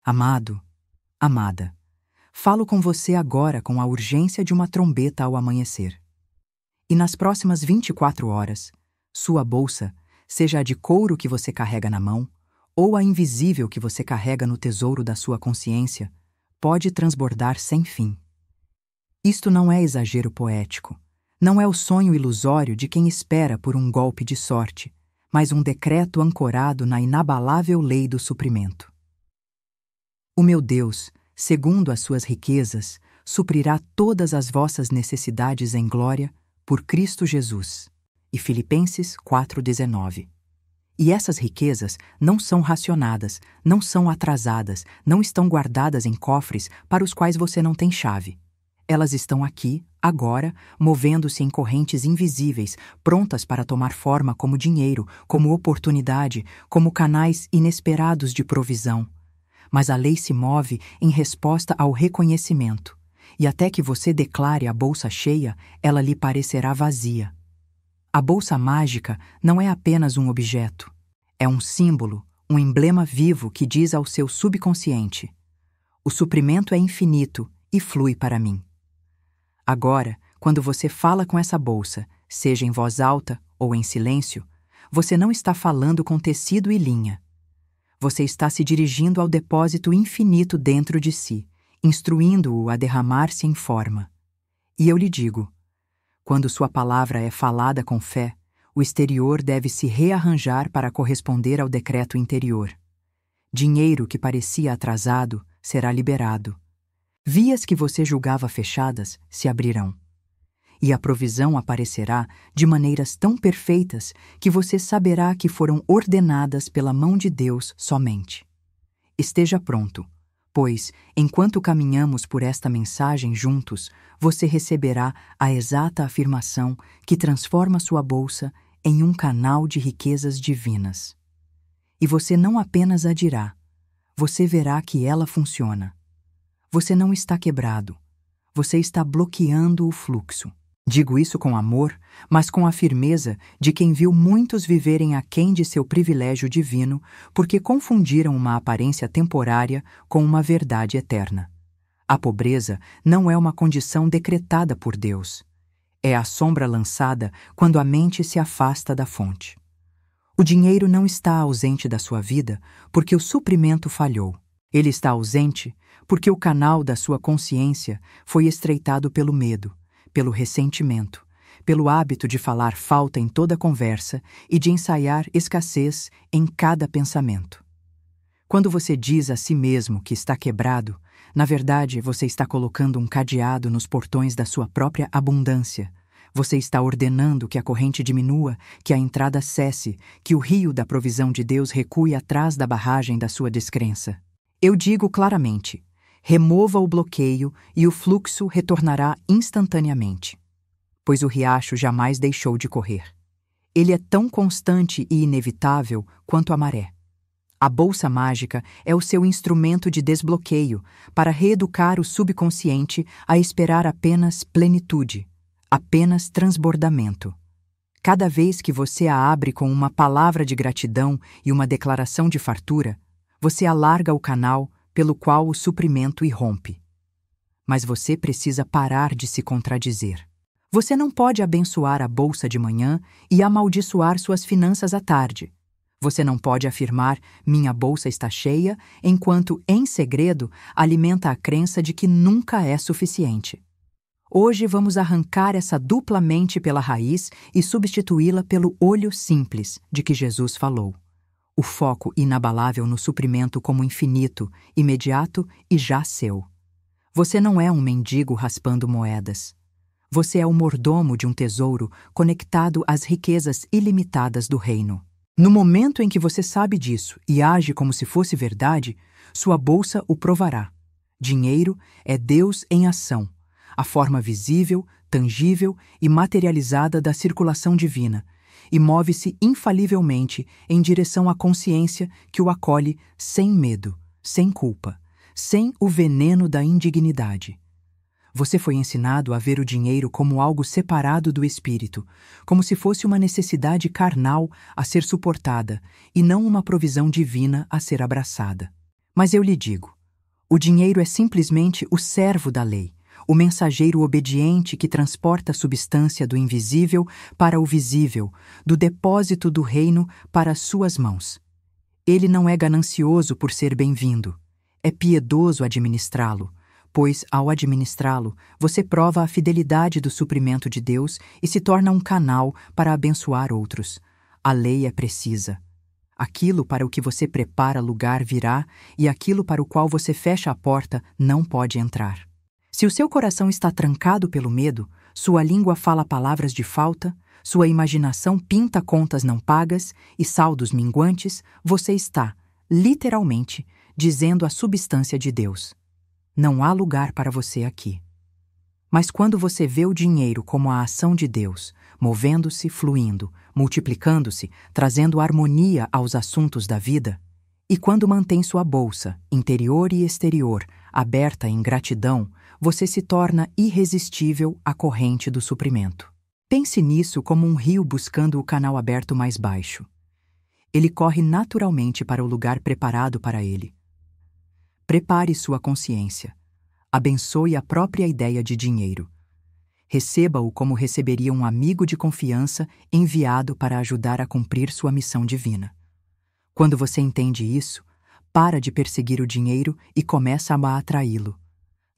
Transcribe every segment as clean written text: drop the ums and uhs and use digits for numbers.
Amado, amada, falo com você agora com a urgência de uma trombeta ao amanhecer. E nas próximas 24 horas, sua bolsa, seja a de couro que você carrega na mão, ou a invisível que você carrega no tesouro da sua consciência, pode transbordar sem fim. Isto não é exagero poético, não é o sonho ilusório de quem espera por um golpe de sorte, mas um decreto ancorado na inabalável lei do suprimento. O meu Deus, segundo as suas riquezas, suprirá todas as vossas necessidades em glória por Cristo Jesus. E Filipenses 4,19. E essas riquezas não são racionadas, não são atrasadas, não estão guardadas em cofres para os quais você não tem chave. Elas estão aqui, agora, movendo-se em correntes invisíveis, prontas para tomar forma como dinheiro, como oportunidade, como canais inesperados de provisão. Mas a lei se move em resposta ao reconhecimento, e até que você declare a bolsa cheia, ela lhe parecerá vazia. A bolsa mágica não é apenas um objeto. É um símbolo, um emblema vivo que diz ao seu subconsciente: o suprimento é infinito e flui para mim. Agora, quando você fala com essa bolsa, seja em voz alta ou em silêncio, você não está falando com tecido e linha. Você está se dirigindo ao depósito infinito dentro de si, instruindo-o a derramar-se em forma. E eu lhe digo: quando sua palavra é falada com fé, o exterior deve se rearranjar para corresponder ao decreto interior. Dinheiro que parecia atrasado será liberado. Vias que você julgava fechadas se abrirão. E a provisão aparecerá de maneiras tão perfeitas que você saberá que foram ordenadas pela mão de Deus somente. Esteja pronto, pois, enquanto caminhamos por esta mensagem juntos, você receberá a exata afirmação que transforma sua bolsa em um canal de riquezas divinas. E você não apenas a dirá, você verá que ela funciona. Você não está quebrado, você está bloqueando o fluxo. Digo isso com amor, mas com a firmeza de quem viu muitos viverem aquém de seu privilégio divino porque confundiram uma aparência temporária com uma verdade eterna. A pobreza não é uma condição decretada por Deus. É a sombra lançada quando a mente se afasta da fonte. O dinheiro não está ausente da sua vida porque o suprimento falhou. Ele está ausente porque o canal da sua consciência foi estreitado pelo medo, pelo ressentimento, pelo hábito de falar falta em toda conversa e de ensaiar escassez em cada pensamento. Quando você diz a si mesmo que está quebrado, na verdade você está colocando um cadeado nos portões da sua própria abundância. Você está ordenando que a corrente diminua, que a entrada cesse, que o rio da provisão de Deus recue atrás da barragem da sua descrença. Eu digo claramente: remova o bloqueio e o fluxo retornará instantaneamente. Pois o riacho jamais deixou de correr. Ele é tão constante e inevitável quanto a maré. A bolsa mágica é o seu instrumento de desbloqueio para reeducar o subconsciente a esperar apenas plenitude, apenas transbordamento. Cada vez que você a abre com uma palavra de gratidão e uma declaração de fartura, você alarga o canal pelo qual o suprimento irrompe. Mas você precisa parar de se contradizer. Você não pode abençoar a bolsa de manhã e amaldiçoar suas finanças à tarde. Você não pode afirmar "minha bolsa está cheia", enquanto, em segredo, alimenta a crença de que nunca é suficiente. Hoje vamos arrancar essa dupla mente pela raiz e substituí-la pelo olho simples de que Jesus falou. O foco inabalável no suprimento como infinito, imediato e já seu. Você não é um mendigo raspando moedas. Você é o mordomo de um tesouro conectado às riquezas ilimitadas do reino. No momento em que você sabe disso e age como se fosse verdade, sua bolsa o provará. Dinheiro é Deus em ação, a forma visível, tangível e materializada da circulação divina, e move-se infalivelmente em direção à consciência que o acolhe sem medo, sem culpa, sem o veneno da indignidade. Você foi ensinado a ver o dinheiro como algo separado do espírito, como se fosse uma necessidade carnal a ser suportada e não uma provisão divina a ser abraçada. Mas eu lhe digo, O dinheiro é simplesmente o servo da lei, o mensageiro obediente que transporta a substância do invisível para o visível, do depósito do reino para as suas mãos. Ele não é ganancioso por ser bem-vindo. É piedoso administrá-lo, pois, ao administrá-lo, você prova a fidelidade do suprimento de Deus e se torna um canal para abençoar outros. A lei é precisa. Aquilo para o que você prepara lugar virá, e aquilo para o qual você fecha a porta não pode entrar. Se o seu coração está trancado pelo medo, sua língua fala palavras de falta, sua imaginação pinta contas não pagas e saldos minguantes, você está, literalmente, dizendo a substância de Deus: não há lugar para você aqui. Mas quando você vê o dinheiro como a ação de Deus, movendo-se, fluindo, multiplicando-se, trazendo harmonia aos assuntos da vida, e quando mantém sua bolsa, interior e exterior, aberta em gratidão, você se torna irresistível à corrente do suprimento. Pense nisso como um rio buscando o canal aberto mais baixo. Ele corre naturalmente para o lugar preparado para ele. Prepare sua consciência. Abençoe a própria ideia de dinheiro. Receba-o como receberia um amigo de confiança enviado para ajudar a cumprir sua missão divina. Quando você entende isso, para de perseguir o dinheiro e começa a atraí-lo.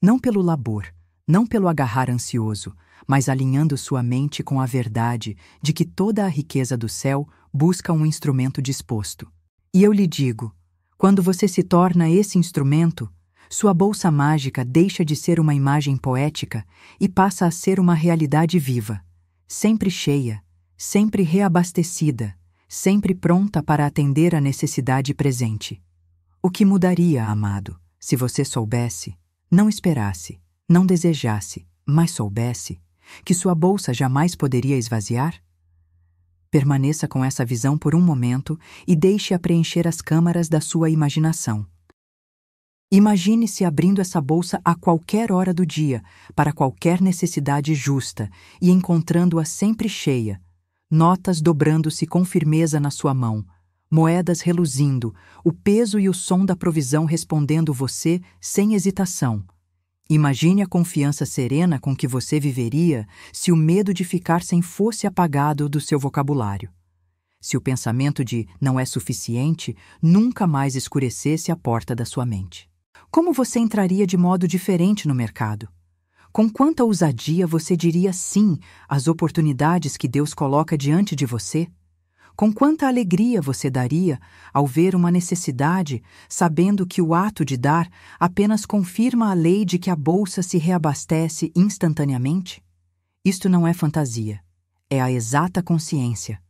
Não pelo labor, não pelo agarrar ansioso, mas alinhando sua mente com a verdade de que toda a riqueza do céu busca um instrumento disposto. E eu lhe digo, quando você se torna esse instrumento, sua bolsa mágica deixa de ser uma imagem poética e passa a ser uma realidade viva, sempre cheia, sempre reabastecida, sempre pronta para atender a necessidade presente. O que mudaria, amado, se você soubesse, não esperasse, não desejasse, mas soubesse, que sua bolsa jamais poderia esvaziar? Permaneça com essa visão por um momento e deixe-a preencher as câmaras da sua imaginação. Imagine-se abrindo essa bolsa a qualquer hora do dia, para qualquer necessidade justa, e encontrando-a sempre cheia, notas dobrando-se com firmeza na sua mão, moedas reluzindo, o peso e o som da provisão respondendo você sem hesitação. Imagine a confiança serena com que você viveria se o medo de ficar sem fosse apagado do seu vocabulário. Se o pensamento de não é suficiente nunca mais escurecesse a porta da sua mente. Como você entraria de modo diferente no mercado? Com quanta ousadia você diria sim às oportunidades que Deus coloca diante de você? Com quanta alegria você daria ao ver uma necessidade, sabendo que o ato de dar apenas confirma a lei de que a bolsa se reabastece instantaneamente? Isto não é fantasia, é a exata consciência.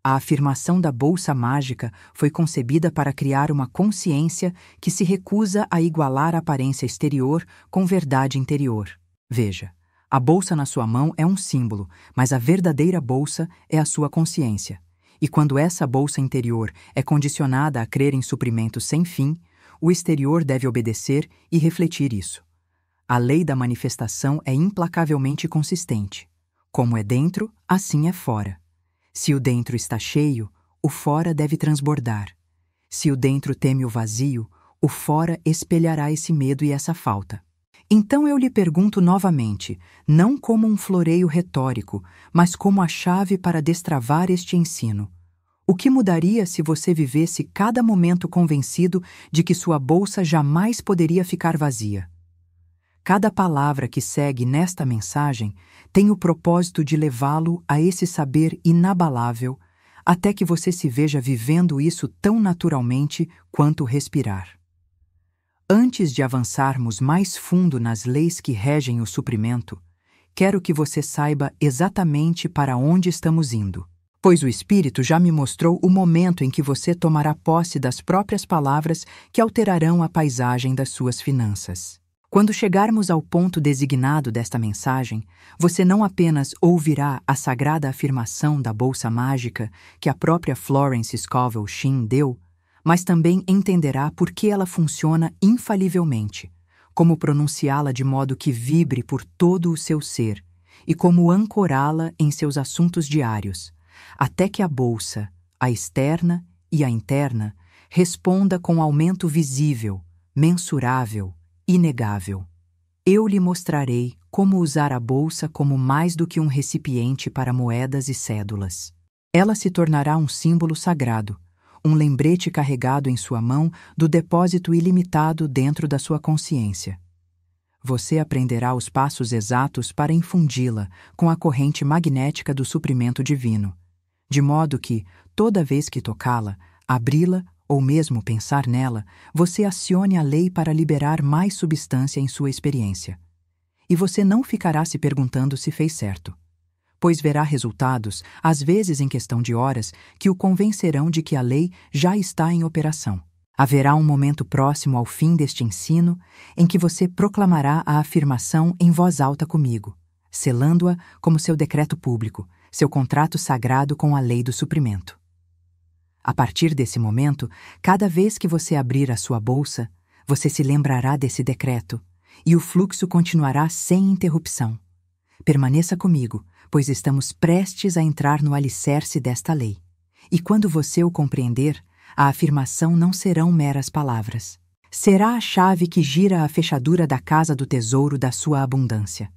A afirmação da bolsa mágica foi concebida para criar uma consciência que se recusa a igualar a aparência exterior com verdade interior. Veja, a bolsa na sua mão é um símbolo, mas a verdadeira bolsa é a sua consciência. E quando essa bolsa interior é condicionada a crer em suprimentos sem fim, o exterior deve obedecer e refletir isso. A lei da manifestação é implacavelmente consistente. Como é dentro, assim é fora. Se o dentro está cheio, o fora deve transbordar. Se o dentro teme o vazio, o fora espelhará esse medo e essa falta. Então eu lhe pergunto novamente, não como um floreio retórico, mas como a chave para destravar este ensino. O que mudaria se você vivesse cada momento convencido de que sua bolsa jamais poderia ficar vazia? Cada palavra que segue nesta mensagem tem o propósito de levá-lo a esse saber inabalável, até que você se veja vivendo isso tão naturalmente quanto respirar. Antes de avançarmos mais fundo nas leis que regem o suprimento, quero que você saiba exatamente para onde estamos indo, pois o Espírito já me mostrou o momento em que você tomará posse das próprias palavras que alterarão a paisagem das suas finanças. Quando chegarmos ao ponto designado desta mensagem, você não apenas ouvirá a sagrada afirmação da bolsa mágica que a própria Florence Scovel Shinn deu, mas também entenderá por que ela funciona infalivelmente, como pronunciá-la de modo que vibre por todo o seu ser e como ancorá-la em seus assuntos diários, até que a bolsa, a externa e a interna, responda com aumento visível, mensurável, inegável. Eu lhe mostrarei como usar a bolsa como mais do que um recipiente para moedas e cédulas. Ela se tornará um símbolo sagrado, um lembrete carregado em sua mão do depósito ilimitado dentro da sua consciência. Você aprenderá os passos exatos para infundi-la com a corrente magnética do suprimento divino, de modo que, toda vez que tocá-la, abri-la ou mesmo pensar nela, você acione a lei para liberar mais substância em sua experiência. E você não ficará se perguntando se fez certo, pois verá resultados, às vezes em questão de horas, que o convencerão de que a lei já está em operação. Haverá um momento próximo ao fim deste ensino em que você proclamará a afirmação em voz alta comigo, selando-a como seu decreto público, seu contrato sagrado com a lei do suprimento. A partir desse momento, cada vez que você abrir a sua bolsa, você se lembrará desse decreto, e o fluxo continuará sem interrupção. Permaneça comigo, pois estamos prestes a entrar no alicerce desta lei. E quando você o compreender, a afirmação não serão meras palavras. Será a chave que gira a fechadura da casa do tesouro da sua abundância.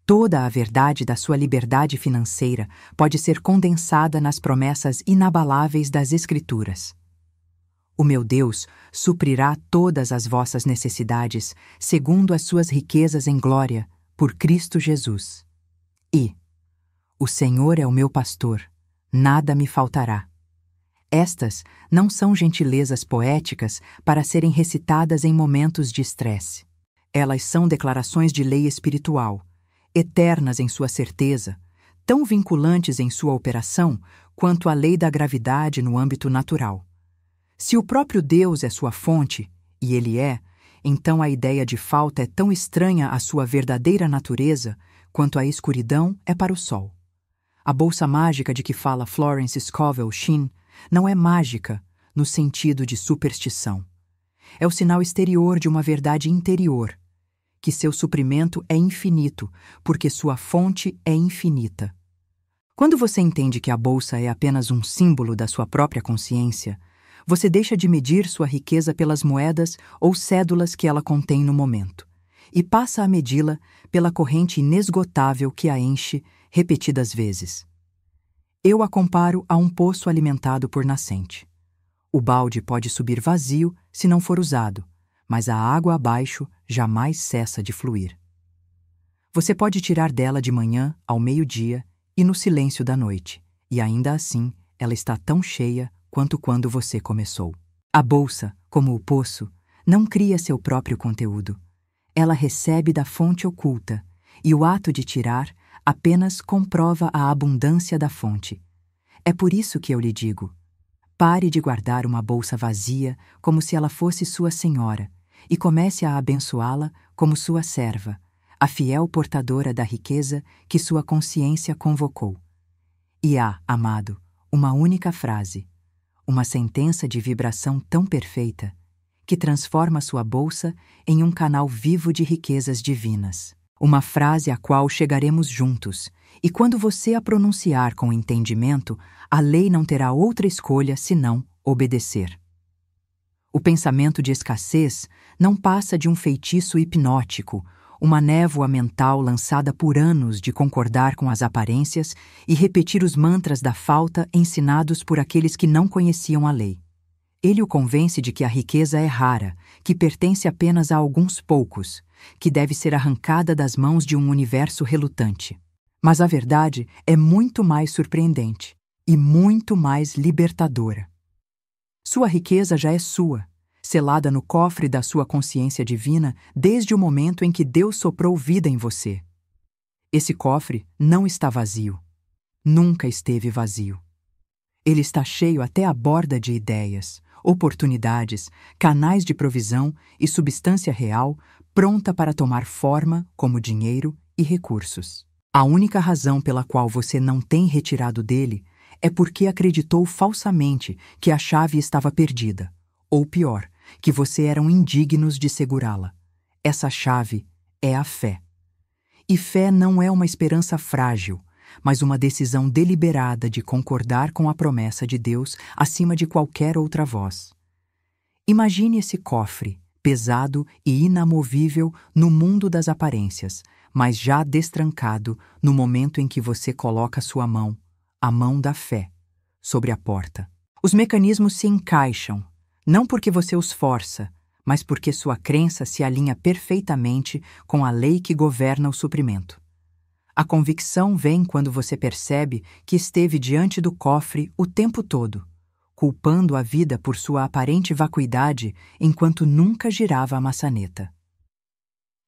Toda a verdade da sua liberdade financeira pode ser condensada nas promessas inabaláveis das Escrituras. O meu Deus suprirá todas as vossas necessidades, segundo as suas riquezas em glória, por Cristo Jesus. E o Senhor é o meu pastor, nada me faltará. Estas não são gentilezas poéticas para serem recitadas em momentos de estresse. Elas são declarações de lei espiritual, eternas em sua certeza, tão vinculantes em sua operação quanto a lei da gravidade no âmbito natural. Se o próprio Deus é sua fonte, e Ele é, então a ideia de falta é tão estranha à sua verdadeira natureza quanto a escuridão é para o sol. A bolsa mágica de que fala Florence Scovel Shinn não é mágica no sentido de superstição. É o sinal exterior de uma verdade interior, que seu suprimento é infinito, porque sua fonte é infinita. Quando você entende que a bolsa é apenas um símbolo da sua própria consciência, você deixa de medir sua riqueza pelas moedas ou cédulas que ela contém no momento, e passa a medi-la pela corrente inesgotável que a enche repetidas vezes. Eu a comparo a um poço alimentado por nascente. O balde pode subir vazio se não for usado, mas a água abaixo jamais cessa de fluir. Você pode tirar dela de manhã ao meio-dia e no silêncio da noite, e ainda assim ela está tão cheia quanto quando você começou. A bolsa, como o poço, não cria seu próprio conteúdo. Ela recebe da fonte oculta, e o ato de tirar apenas comprova a abundância da fonte. É por isso que eu lhe digo: pare de guardar uma bolsa vazia como se ela fosse sua senhora, e comece a abençoá-la como sua serva, a fiel portadora da riqueza que sua consciência convocou. E há, amado, uma única frase, uma sentença de vibração tão perfeita, que transforma sua bolsa em um canal vivo de riquezas divinas. Uma frase à qual chegaremos juntos, e quando você a pronunciar com entendimento, a lei não terá outra escolha senão obedecer. O pensamento de escassez não passa de um feitiço hipnótico, uma névoa mental lançada por anos de concordar com as aparências e repetir os mantras da falta ensinados por aqueles que não conheciam a lei. Ele o convence de que a riqueza é rara, que pertence apenas a alguns poucos, que deve ser arrancada das mãos de um universo relutante. Mas a verdade é muito mais surpreendente e muito mais libertadora. Sua riqueza já é sua, selada no cofre da sua consciência divina desde o momento em que Deus soprou vida em você. Esse cofre não está vazio. Nunca esteve vazio. Ele está cheio até a borda de ideias, oportunidades, canais de provisão e substância real pronta para tomar forma como dinheiro e recursos. A única razão pela qual você não tem retirado dele é porque acreditou falsamente que a chave estava perdida, ou pior, que você eram indignos de segurá-la. Essa chave é a fé. E fé não é uma esperança frágil, mas uma decisão deliberada de concordar com a promessa de Deus acima de qualquer outra voz. Imagine esse cofre, pesado e inamovível no mundo das aparências, mas já destrancado no momento em que você coloca sua mão, a mão da fé, sobre a porta. Os mecanismos se encaixam, não porque você os força, mas porque sua crença se alinha perfeitamente com a lei que governa o suprimento. A convicção vem quando você percebe que esteve diante do cofre o tempo todo, culpando a vida por sua aparente vacuidade enquanto nunca girava a maçaneta.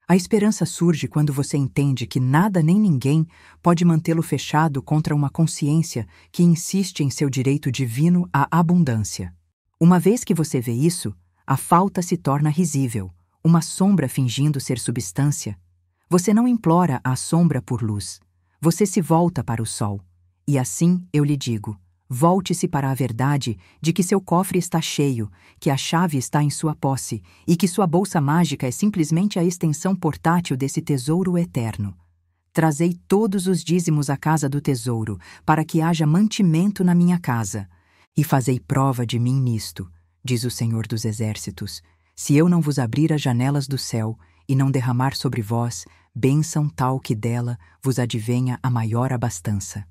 A esperança surge quando você entende que nada nem ninguém pode mantê-lo fechado contra uma consciência que insiste em seu direito divino à abundância. Uma vez que você vê isso, a falta se torna risível, uma sombra fingindo ser substância. Você não implora a sombra por luz. Você se volta para o sol. E assim eu lhe digo, volte-se para a verdade de que seu cofre está cheio, que a chave está em sua posse e que sua bolsa mágica é simplesmente a extensão portátil desse tesouro eterno. Trazei todos os dízimos à casa do tesouro, para que haja mantimento na minha casa. E fazei prova de mim nisto, diz o Senhor dos Exércitos, se eu não vos abrir as janelas do céu e não derramar sobre vós bênção tal que dela vos advenha a maior abastança.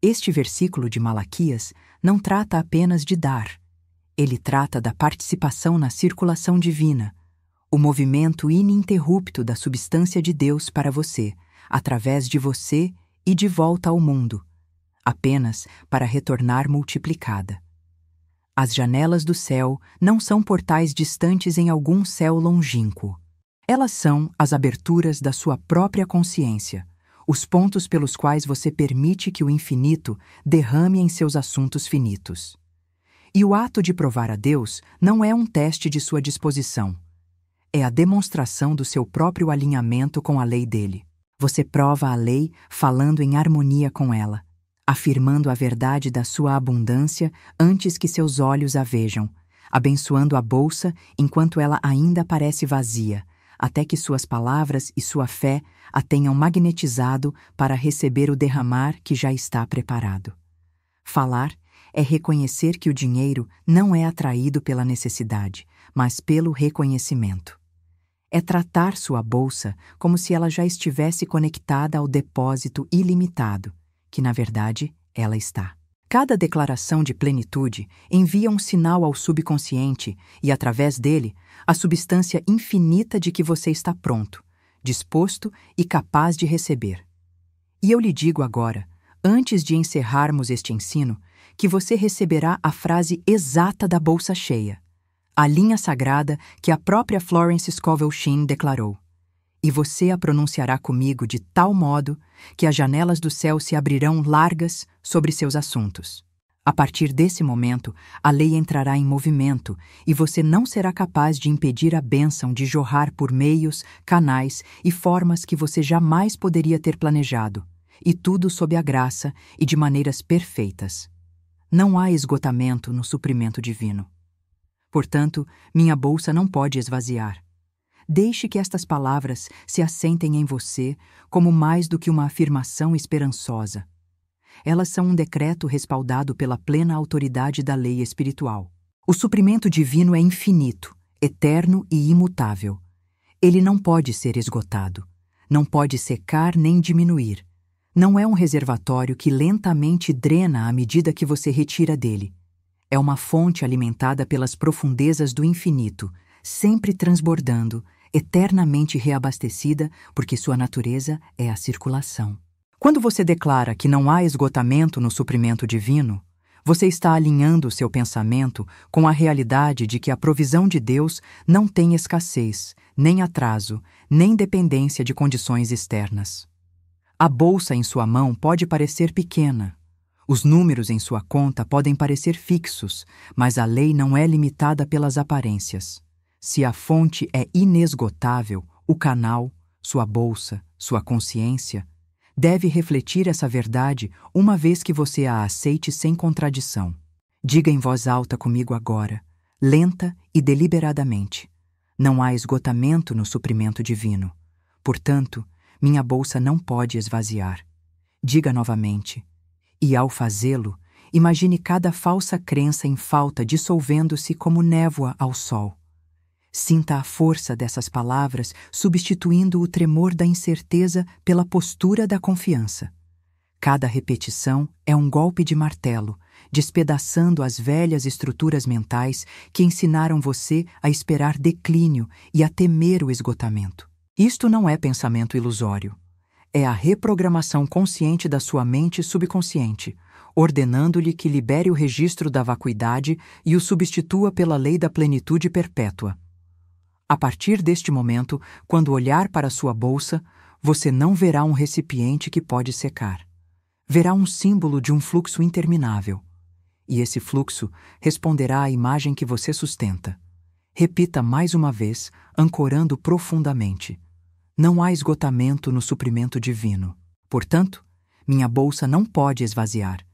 Este versículo de Malaquias não trata apenas de dar. Ele trata da participação na circulação divina, o movimento ininterrupto da substância de Deus para você, através de você e de volta ao mundo, apenas para retornar multiplicada. As janelas do céu não são portais distantes em algum céu longínquo. Elas são as aberturas da sua própria consciência, os pontos pelos quais você permite que o infinito derrame em seus assuntos finitos. E o ato de provar a Deus não é um teste de sua disposição. É a demonstração do seu próprio alinhamento com a lei dele. Você prova a lei falando em harmonia com ela, afirmando a verdade da sua abundância antes que seus olhos a vejam, abençoando a bolsa enquanto ela ainda parece vazia, até que suas palavras e sua fé a tenham magnetizado para receber o derramar que já está preparado. Falar é reconhecer que o dinheiro não é atraído pela necessidade, mas pelo reconhecimento. É tratar sua bolsa como se ela já estivesse conectada ao depósito ilimitado, que na verdade ela está. Cada declaração de plenitude envia um sinal ao subconsciente e, através dele, a substância infinita de que você está pronto, disposto e capaz de receber. E eu lhe digo agora, antes de encerrarmos este ensino, que você receberá a frase exata da bolsa cheia, a linha sagrada que a própria Florence Scovel Shinn declarou. E você a pronunciará comigo de tal modo que as janelas do céu se abrirão largas sobre seus assuntos. A partir desse momento, a lei entrará em movimento e você não será capaz de impedir a bênção de jorrar por meios, canais e formas que você jamais poderia ter planejado, e tudo sob a graça e de maneiras perfeitas. Não há esgotamento no suprimento divino. Portanto, minha bolsa não pode esvaziar. Deixe que estas palavras se assentem em você como mais do que uma afirmação esperançosa. Elas são um decreto respaldado pela plena autoridade da lei espiritual. O suprimento divino é infinito, eterno e imutável. Ele não pode ser esgotado, não pode secar nem diminuir. Não é um reservatório que lentamente drena à medida que você retira dele. É uma fonte alimentada pelas profundezas do infinito, sempre transbordando, eternamente reabastecida, porque sua natureza é a circulação. Quando você declara que não há esgotamento no suprimento divino, você está alinhando seu pensamento com a realidade de que a provisão de Deus não tem escassez, nem atraso, nem dependência de condições externas. A bolsa em sua mão pode parecer pequena. Os números em sua conta podem parecer fixos, mas a lei não é limitada pelas aparências. Se a fonte é inesgotável, o canal, sua bolsa, sua consciência, deve refletir essa verdade uma vez que você a aceite sem contradição. Diga em voz alta comigo agora, lenta e deliberadamente. Não há esgotamento no suprimento divino. Portanto, minha bolsa não pode esvaziar. Diga novamente. E ao fazê-lo, imagine cada falsa crença em falta dissolvendo-se como névoa ao sol. Sinta a força dessas palavras substituindo o tremor da incerteza pela postura da confiança. Cada repetição é um golpe de martelo, despedaçando as velhas estruturas mentais que ensinaram você a esperar declínio e a temer o esgotamento. Isto não é pensamento ilusório. É a reprogramação consciente da sua mente subconsciente, ordenando-lhe que libere o registro da vacuidade e o substitua pela lei da plenitude perpétua. A partir deste momento, quando olhar para sua bolsa, você não verá um recipiente que pode secar. Verá um símbolo de um fluxo interminável. E esse fluxo responderá à imagem que você sustenta. Repita mais uma vez, ancorando profundamente. Não há esgotamento no suprimento divino. Portanto, minha bolsa não pode esvaziar.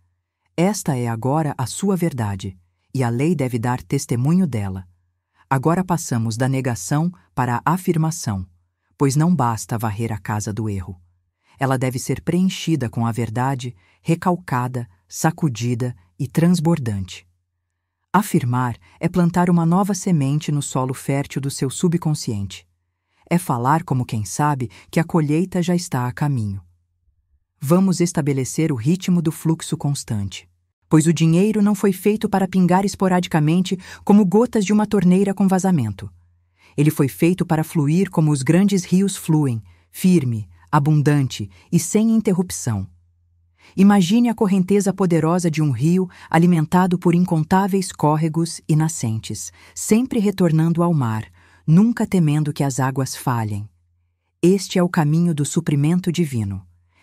Esta é agora a sua verdade, e a lei deve dar testemunho dela. Agora passamos da negação para a afirmação, pois não basta varrer a casa do erro. Ela deve ser preenchida com a verdade, recalcada, sacudida e transbordante. Afirmar é plantar uma nova semente no solo fértil do seu subconsciente. É falar como quem sabe que a colheita já está a caminho. Vamos estabelecer o ritmo do fluxo constante, pois o dinheiro não foi feito para pingar esporadicamente como gotas de uma torneira com vazamento. Ele foi feito para fluir como os grandes rios fluem, firme, abundante e sem interrupção. Imagine a correnteza poderosa de um rio alimentado por incontáveis córregos e nascentes, sempre retornando ao mar, nunca temendo que as águas falhem. Este é o caminho do suprimento divino.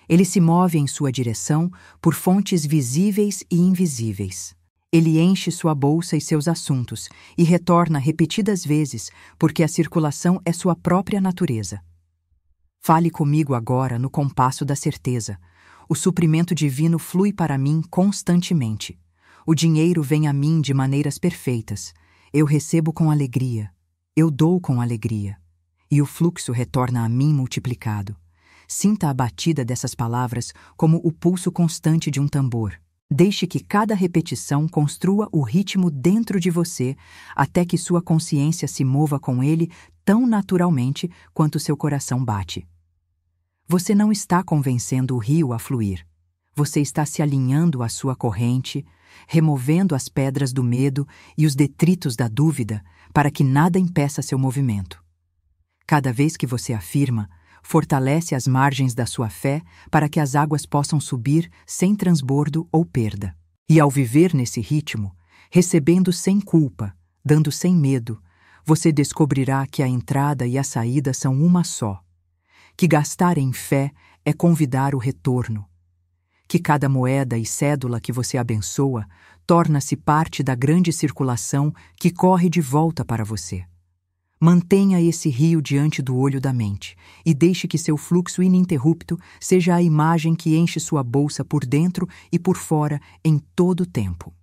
Ele se move em sua direção por fontes visíveis e invisíveis. Ele enche sua bolsa e seus assuntos e retorna repetidas vezes, porque a circulação é sua própria natureza. Fale comigo agora no compasso da certeza. O suprimento divino flui para mim constantemente. O dinheiro vem a mim de maneiras perfeitas. Eu recebo com alegria. Eu dou com alegria. E o fluxo retorna a mim multiplicado. Sinta a batida dessas palavras como o pulso constante de um tambor. Deixe que cada repetição construa o ritmo dentro de você até que sua consciência se mova com ele tão naturalmente quanto seu coração bate. Você não está convencendo o rio a fluir. Você está se alinhando à sua corrente, removendo as pedras do medo e os detritos da dúvida para que nada impeça seu movimento. Cada vez que você afirma, fortalece as margens da sua fé para que as águas possam subir sem transbordo ou perda. E ao viver nesse ritmo, recebendo sem culpa, dando sem medo, você descobrirá que a entrada e a saída são uma só. Que gastar em fé é convidar o retorno. Que cada moeda e cédula que você abençoa torna-se parte da grande circulação que corre de volta para você. Mantenha esse rio diante do olho da mente e deixe que seu fluxo ininterrupto seja a imagem que enche sua bolsa por dentro e por fora em todo o tempo.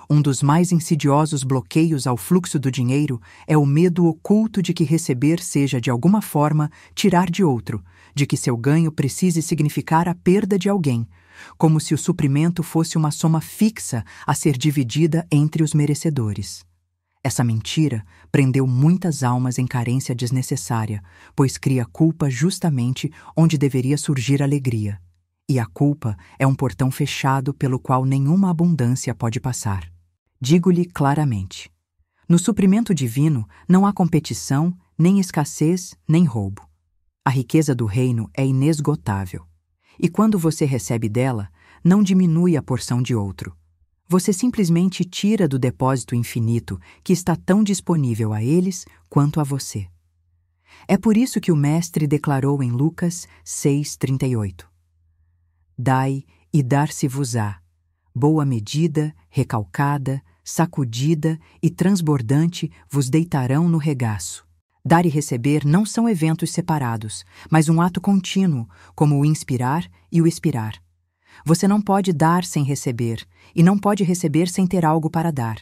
Um dos mais insidiosos bloqueios ao fluxo do dinheiro é o medo oculto de que receber seja, de alguma forma, tirar de outro, de que seu ganho precise significar a perda de alguém, como se o suprimento fosse uma soma fixa a ser dividida entre os merecedores. Essa mentira prendeu muitas almas em carência desnecessária, pois cria culpa justamente onde deveria surgir alegria. E a culpa é um portão fechado pelo qual nenhuma abundância pode passar. Digo-lhe claramente: no suprimento divino não há competição, nem escassez, nem roubo. A riqueza do reino é inesgotável. E quando você recebe dela, não diminui a porção de outro. Você simplesmente tira do depósito infinito que está tão disponível a eles quanto a você. É por isso que o Mestre declarou em Lucas 6,38: Dai e dar-se-vos-á, boa medida, recalcada, sacudida e transbordante vos deitarão no regaço. Dar e receber não são eventos separados, mas um ato contínuo, como o inspirar e o expirar. Você não pode dar sem receber, e não pode receber sem ter algo para dar.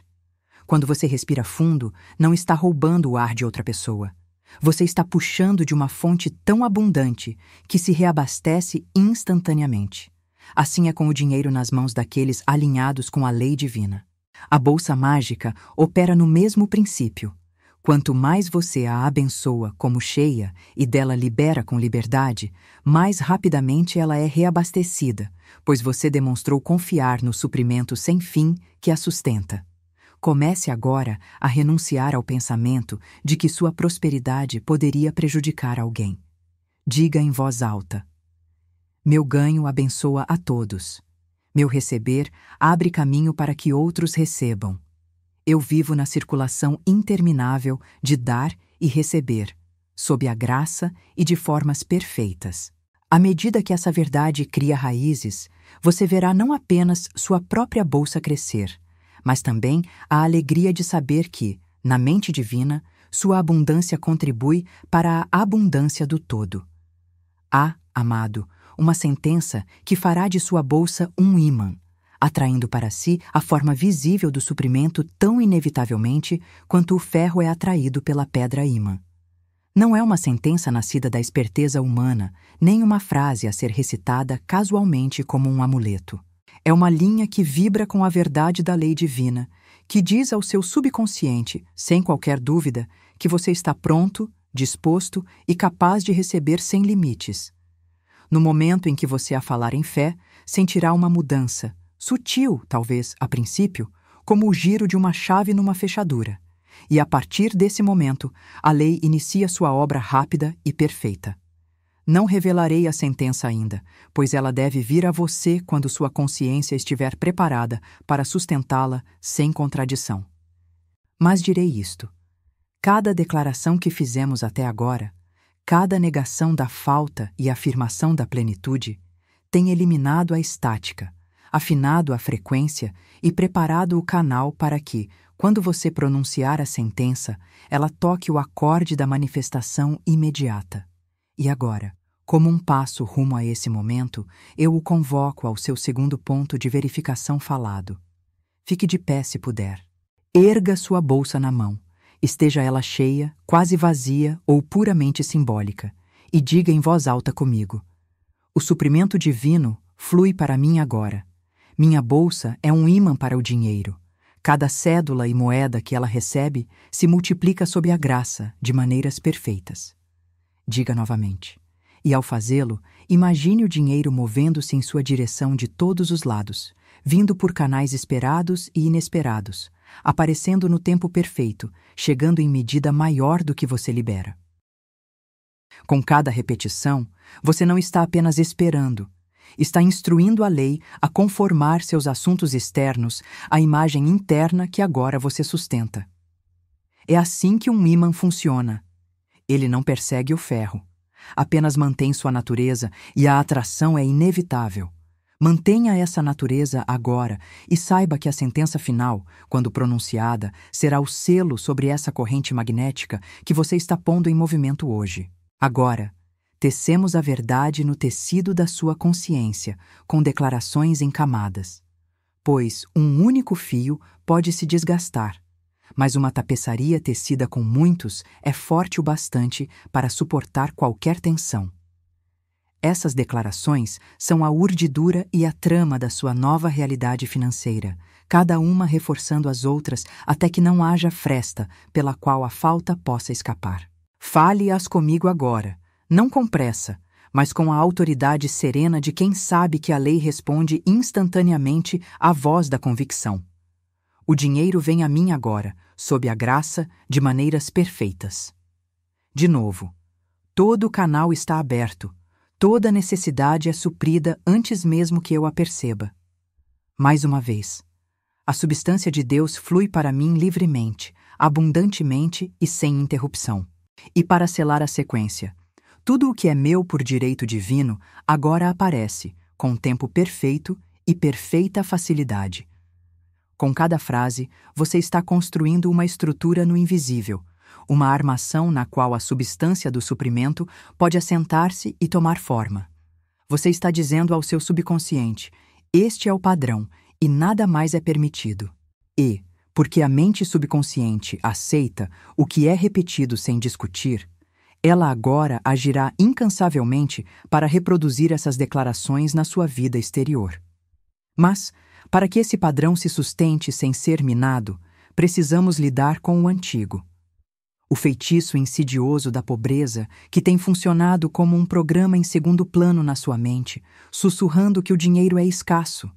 Quando você respira fundo, não está roubando o ar de outra pessoa. Você está puxando de uma fonte tão abundante que se reabastece instantaneamente. Assim é com o dinheiro nas mãos daqueles alinhados com a lei divina. A bolsa mágica opera no mesmo princípio. Quanto mais você a abençoa como cheia e dela libera com liberdade, mais rapidamente ela é reabastecida, pois você demonstrou confiar no suprimento sem fim que a sustenta. Comece agora a renunciar ao pensamento de que sua prosperidade poderia prejudicar alguém. Diga em voz alta: meu ganho abençoa a todos. Meu receber abre caminho para que outros recebam. Eu vivo na circulação interminável de dar e receber, sob a graça e de formas perfeitas. À medida que essa verdade cria raízes, você verá não apenas sua própria bolsa crescer, mas também a alegria de saber que, na mente divina, sua abundância contribui para a abundância do todo. Há, amado, uma sentença que fará de sua bolsa um ímã, atraindo para si a forma visível do suprimento tão inevitavelmente quanto o ferro é atraído pela pedra ímã. Não é uma sentença nascida da esperteza humana, nem uma frase a ser recitada casualmente como um amuleto. É uma linha que vibra com a verdade da lei divina, que diz ao seu subconsciente, sem qualquer dúvida, que você está pronto, disposto e capaz de receber sem limites. No momento em que você a falar em fé, sentirá uma mudança, sutil, talvez, a princípio, como o giro de uma chave numa fechadura. E a partir desse momento, a lei inicia sua obra rápida e perfeita. Não revelarei a sentença ainda, pois ela deve vir a você quando sua consciência estiver preparada para sustentá-la sem contradição. Mas direi isto: cada declaração que fizemos até agora, cada negação da falta e afirmação da plenitude, tem eliminado a estática, afinado a frequência e preparado o canal para que, quando você pronunciar a sentença, ela toque o acorde da manifestação imediata. E agora, como um passo rumo a esse momento, eu o convoco ao seu segundo ponto de verificação falado. Fique de pé se puder. Erga sua bolsa na mão, esteja ela cheia, quase vazia ou puramente simbólica, e diga em voz alta comigo: o suprimento divino flui para mim agora. Minha bolsa é um ímã para o dinheiro. Cada cédula e moeda que ela recebe se multiplica sob a graça de maneiras perfeitas. Diga novamente. E ao fazê-lo, imagine o dinheiro movendo-se em sua direção de todos os lados, vindo por canais esperados e inesperados, aparecendo no tempo perfeito, chegando em medida maior do que você libera. Com cada repetição, você não está apenas esperando, está instruindo a lei a conformar seus assuntos externos à imagem interna que agora você sustenta. É assim que um ímã funciona. Ele não persegue o ferro, apenas mantém sua natureza e a atração é inevitável. Mantenha essa natureza agora e saiba que a sentença final, quando pronunciada, será o selo sobre essa corrente magnética que você está pondo em movimento hoje. Agora, tecemos a verdade no tecido da sua consciência, com declarações em camadas. Pois um único fio pode se desgastar, mas uma tapeçaria tecida com muitos é forte o bastante para suportar qualquer tensão. Essas declarações são a urdidura e a trama da sua nova realidade financeira, cada uma reforçando as outras até que não haja fresta pela qual a falta possa escapar. Fale-as comigo agora, não com pressa, mas com a autoridade serena de quem sabe que a lei responde instantaneamente à voz da convicção. O dinheiro vem a mim agora, sob a graça, de maneiras perfeitas. De novo, todo o canal está aberto, toda necessidade é suprida antes mesmo que eu a perceba. Mais uma vez, a substância de Deus flui para mim livremente, abundantemente e sem interrupção. E para selar a sequência, tudo o que é meu por direito divino agora aparece, com tempo perfeito e perfeita facilidade. Com cada frase, você está construindo uma estrutura no invisível, uma armação na qual a substância do suprimento pode assentar-se e tomar forma. Você está dizendo ao seu subconsciente: este é o padrão e nada mais é permitido. E, porque a mente subconsciente aceita o que é repetido sem discutir, ela agora agirá incansavelmente para reproduzir essas declarações na sua vida exterior. Mas, para que esse padrão se sustente sem ser minado, precisamos lidar com o antigo. O feitiço insidioso da pobreza, que tem funcionado como um programa em segundo plano na sua mente, sussurrando que o dinheiro é escasso,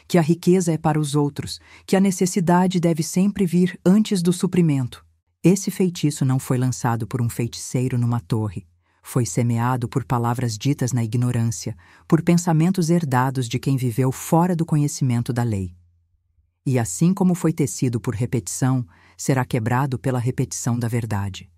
que a riqueza é para os outros, que a necessidade deve sempre vir antes do suprimento. Esse feitiço não foi lançado por um feiticeiro numa torre. Foi semeado por palavras ditas na ignorância, por pensamentos herdados de quem viveu fora do conhecimento da lei. E assim como foi tecido por repetição, será quebrado pela repetição da verdade.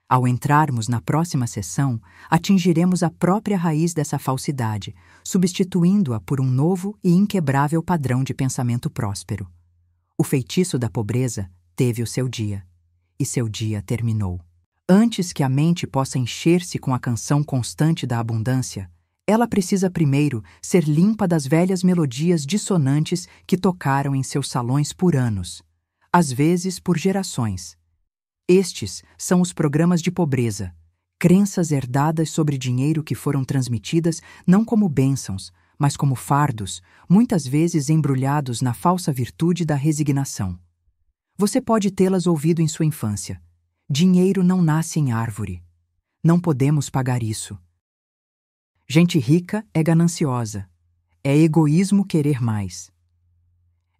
Ao entrarmos na próxima sessão, atingiremos a própria raiz dessa falsidade, substituindo-a por um novo e inquebrável padrão de pensamento próspero. O feitiço da pobreza teve o seu dia, e seu dia terminou. Antes que a mente possa encher-se com a canção constante da abundância, ela precisa primeiro ser limpa das velhas melodias dissonantes que tocaram em seus salões por anos, às vezes por gerações. Estes são os programas de pobreza, crenças herdadas sobre dinheiro que foram transmitidas não como bênçãos, mas como fardos, muitas vezes embrulhados na falsa virtude da resignação. Você pode tê-las ouvido em sua infância. Dinheiro não nasce em árvore. Não podemos pagar isso. Gente rica é gananciosa. É egoísmo querer mais.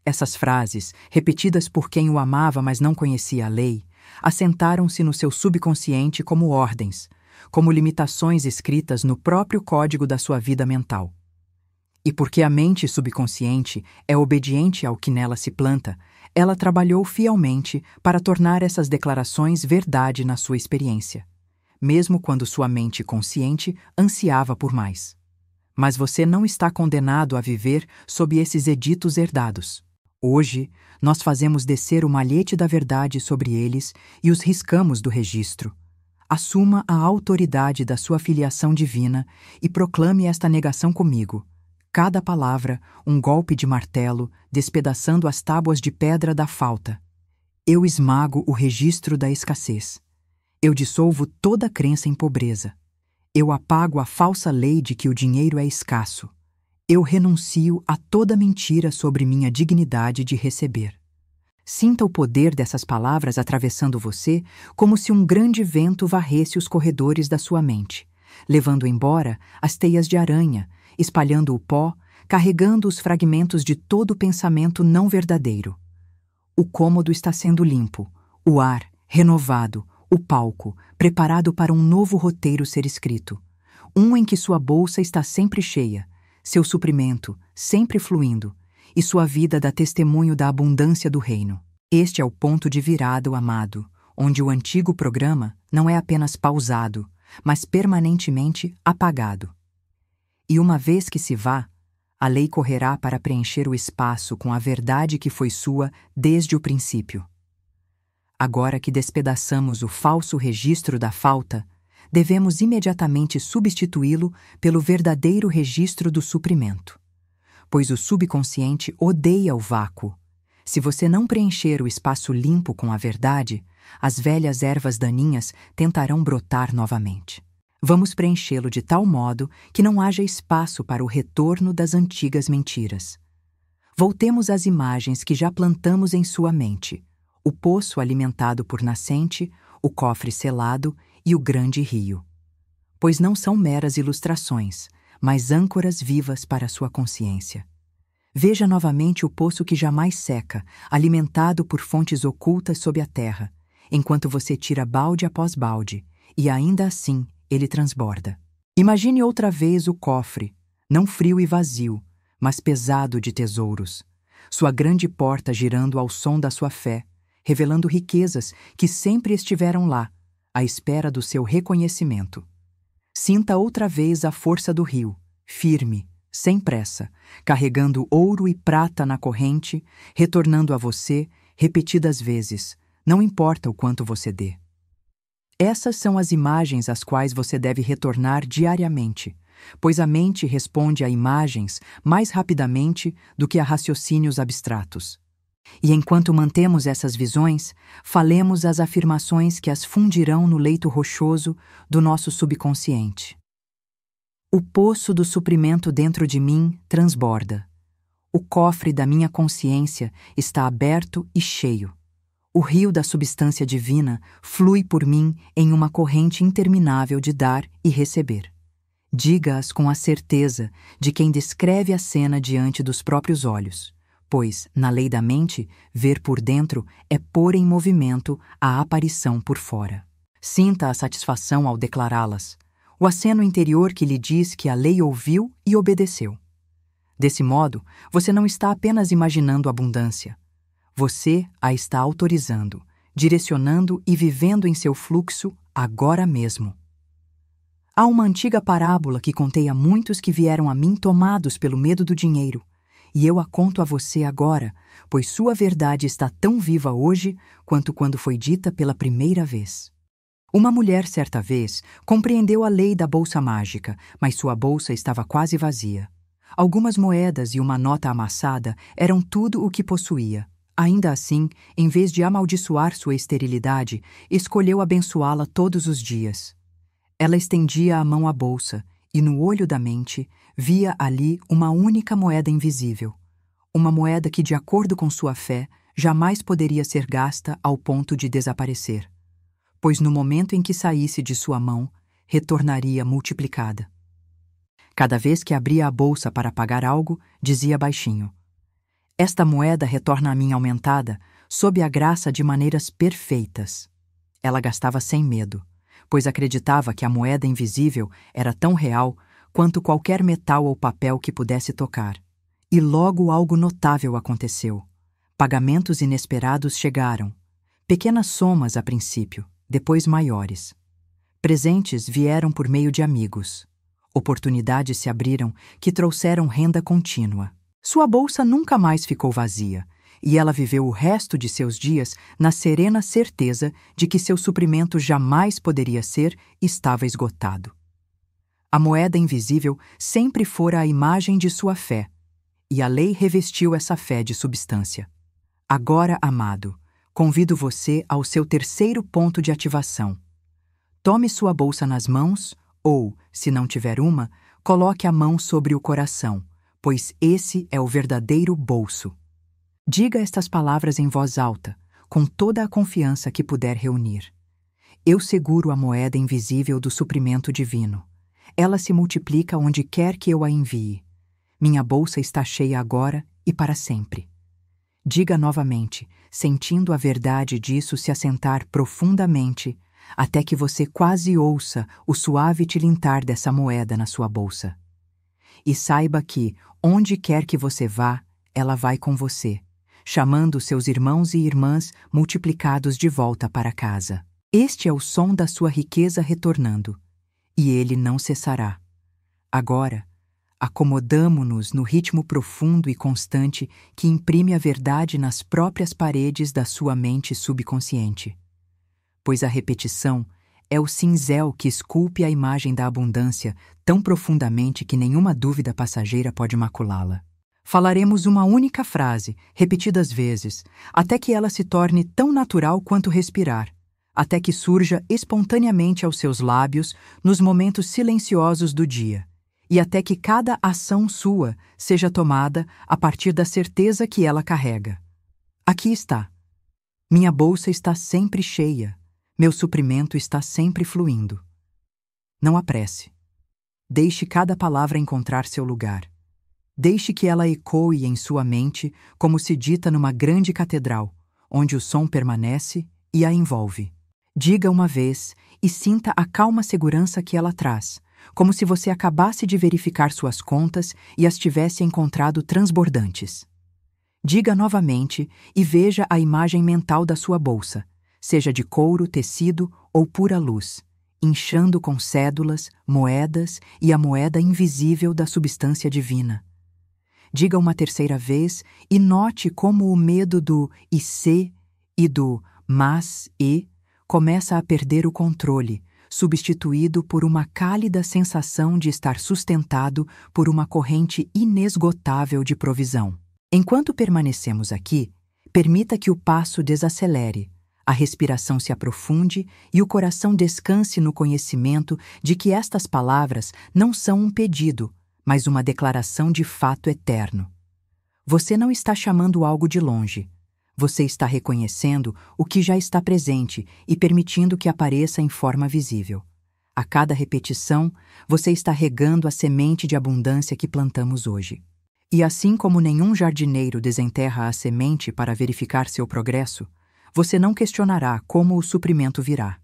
Essas frases, repetidas por quem o amava mas não conhecia a lei, assentaram-se no seu subconsciente como ordens, como limitações escritas no próprio código da sua vida mental. E porque a mente subconsciente é obediente ao que nela se planta, ela trabalhou fielmente para tornar essas declarações verdade na sua experiência, mesmo quando sua mente consciente ansiava por mais. Mas você não está condenado a viver sob esses editos herdados. Hoje, nós fazemos descer o malhete da verdade sobre eles e os riscamos do registro. Assuma a autoridade da sua filiação divina e proclame esta negação comigo. Cada palavra, um golpe de martelo, despedaçando as tábuas de pedra da falta. Eu esmago o registro da escassez. Eu dissolvo toda crença em pobreza. Eu apago a falsa lei de que o dinheiro é escasso. Eu renuncio a toda mentira sobre minha dignidade de receber. Sinta o poder dessas palavras atravessando você como se um grande vento varresse os corredores da sua mente, levando embora as teias de aranha, espalhando o pó, carregando os fragmentos de todo o pensamento não verdadeiro. O cômodo está sendo limpo, o ar renovado, o palco preparado para um novo roteiro ser escrito, um em que sua bolsa está sempre cheia, seu suprimento sempre fluindo, e sua vida dá testemunho da abundância do reino. Este é o ponto de virada, amado, onde o antigo programa não é apenas pausado, mas permanentemente apagado. E uma vez que se vá, a lei correrá para preencher o espaço com a verdade que foi sua desde o princípio. Agora que despedaçamos o falso registro da falta, devemos imediatamente substituí-lo pelo verdadeiro registro do suprimento. Pois o subconsciente odeia o vácuo. Se você não preencher o espaço limpo com a verdade, as velhas ervas daninhas tentarão brotar novamente. Vamos preenchê-lo de tal modo que não haja espaço para o retorno das antigas mentiras. Voltemos às imagens que já plantamos em sua mente: o poço alimentado por nascente, o cofre selado e o grande rio. Pois não são meras ilustrações, mas âncoras vivas para a sua consciência. Veja novamente o poço que jamais seca, alimentado por fontes ocultas sob a terra, enquanto você tira balde após balde, e ainda assim ele transborda. Imagine outra vez o cofre, não frio e vazio, mas pesado de tesouros, sua grande porta girando ao som da sua fé, revelando riquezas que sempre estiveram lá, à espera do seu reconhecimento. Sinta outra vez a força do rio, firme, sem pressa, carregando ouro e prata na corrente, retornando a você repetidas vezes, não importa o quanto você dê. Essas são as imagens às quais você deve retornar diariamente, pois a mente responde a imagens mais rapidamente do que a raciocínios abstratos. E enquanto mantemos essas visões, falemos as afirmações que as fundirão no leito rochoso do nosso subconsciente. O poço do suprimento dentro de mim transborda. O cofre da minha consciência está aberto e cheio. O rio da substância divina flui por mim em uma corrente interminável de dar e receber. Diga-as com a certeza de quem descreve a cena diante dos próprios olhos, pois, na lei da mente, ver por dentro é pôr em movimento a aparição por fora. Sinta a satisfação ao declará-las, o aceno interior que lhe diz que a lei ouviu e obedeceu. Desse modo, você não está apenas imaginando abundância. Você a está autorizando, direcionando e vivendo em seu fluxo agora mesmo. Há uma antiga parábola que contei a muitos que vieram a mim tomados pelo medo do dinheiro, e eu a conto a você agora, pois sua verdade está tão viva hoje quanto quando foi dita pela primeira vez. Uma mulher, certa vez, compreendeu a lei da bolsa mágica, mas sua bolsa estava quase vazia. Algumas moedas e uma nota amassada eram tudo o que possuía. Ainda assim, em vez de amaldiçoar sua esterilidade, escolheu abençoá-la todos os dias. Ela estendia a mão à bolsa e, no olho da mente, via ali uma única moeda invisível. Uma moeda que, de acordo com sua fé, jamais poderia ser gasta ao ponto de desaparecer, pois no momento em que saísse de sua mão, retornaria multiplicada. Cada vez que abria a bolsa para pagar algo, dizia baixinho: "Esta moeda retorna a mim aumentada, sob a graça de maneiras perfeitas." Ela gastava sem medo, pois acreditava que a moeda invisível era tão real quanto qualquer metal ou papel que pudesse tocar. E logo algo notável aconteceu. Pagamentos inesperados chegaram. Pequenas somas a princípio, depois maiores. Presentes vieram por meio de amigos. Oportunidades se abriram que trouxeram renda contínua. Sua bolsa nunca mais ficou vazia, e ela viveu o resto de seus dias na serena certeza de que seu suprimento jamais poderia ser e estava esgotado. A moeda invisível sempre fora a imagem de sua fé, e a lei revestiu essa fé de substância. Agora, amado, convido você ao seu terceiro ponto de ativação. Tome sua bolsa nas mãos ou, se não tiver uma, coloque a mão sobre o coração, pois esse é o verdadeiro bolso. Diga estas palavras em voz alta, com toda a confiança que puder reunir. Eu seguro a moeda invisível do suprimento divino. Ela se multiplica onde quer que eu a envie. Minha bolsa está cheia agora e para sempre. Diga novamente, sentindo a verdade disso se assentar profundamente, até que você quase ouça o suave tilintar dessa moeda na sua bolsa. E saiba que, onde quer que você vá, ela vai com você, chamando seus irmãos e irmãs multiplicados de volta para casa. Este é o som da sua riqueza retornando, e ele não cessará. Agora, acomodamo-nos no ritmo profundo e constante que imprime a verdade nas próprias paredes da sua mente subconsciente. Pois a repetição é o cinzel que esculpe a imagem da abundância tão profundamente que nenhuma dúvida passageira pode maculá-la. Falaremos uma única frase, repetidas vezes, até que ela se torne tão natural quanto respirar, até que surja espontaneamente aos seus lábios nos momentos silenciosos do dia, e até que cada ação sua seja tomada a partir da certeza que ela carrega. Aqui está. Minha bolsa está sempre cheia. Meu suprimento está sempre fluindo. Não apresse. Deixe cada palavra encontrar seu lugar. Deixe que ela ecoe em sua mente como se dita numa grande catedral, onde o som permanece e a envolve. Diga uma vez e sinta a calma segurança que ela traz, como se você acabasse de verificar suas contas e as tivesse encontrado transbordantes. Diga novamente e veja a imagem mental da sua bolsa, seja de couro, tecido ou pura luz, inchando com cédulas, moedas e a moeda invisível da substância divina. Diga uma terceira vez e note como o medo do "e se" e do "mas e" começa a perder o controle, substituído por uma cálida sensação de estar sustentado por uma corrente inesgotável de provisão. Enquanto permanecemos aqui, permita que o passo desacelere, a respiração se aprofunde e o coração descanse no conhecimento de que estas palavras não são um pedido, mas uma declaração de fato eterno. Você não está chamando algo de longe. Você está reconhecendo o que já está presente e permitindo que apareça em forma visível. A cada repetição, você está regando a semente de abundância que plantamos hoje. E assim como nenhum jardineiro desenterra a semente para verificar seu progresso, você não questionará como o suprimento virá.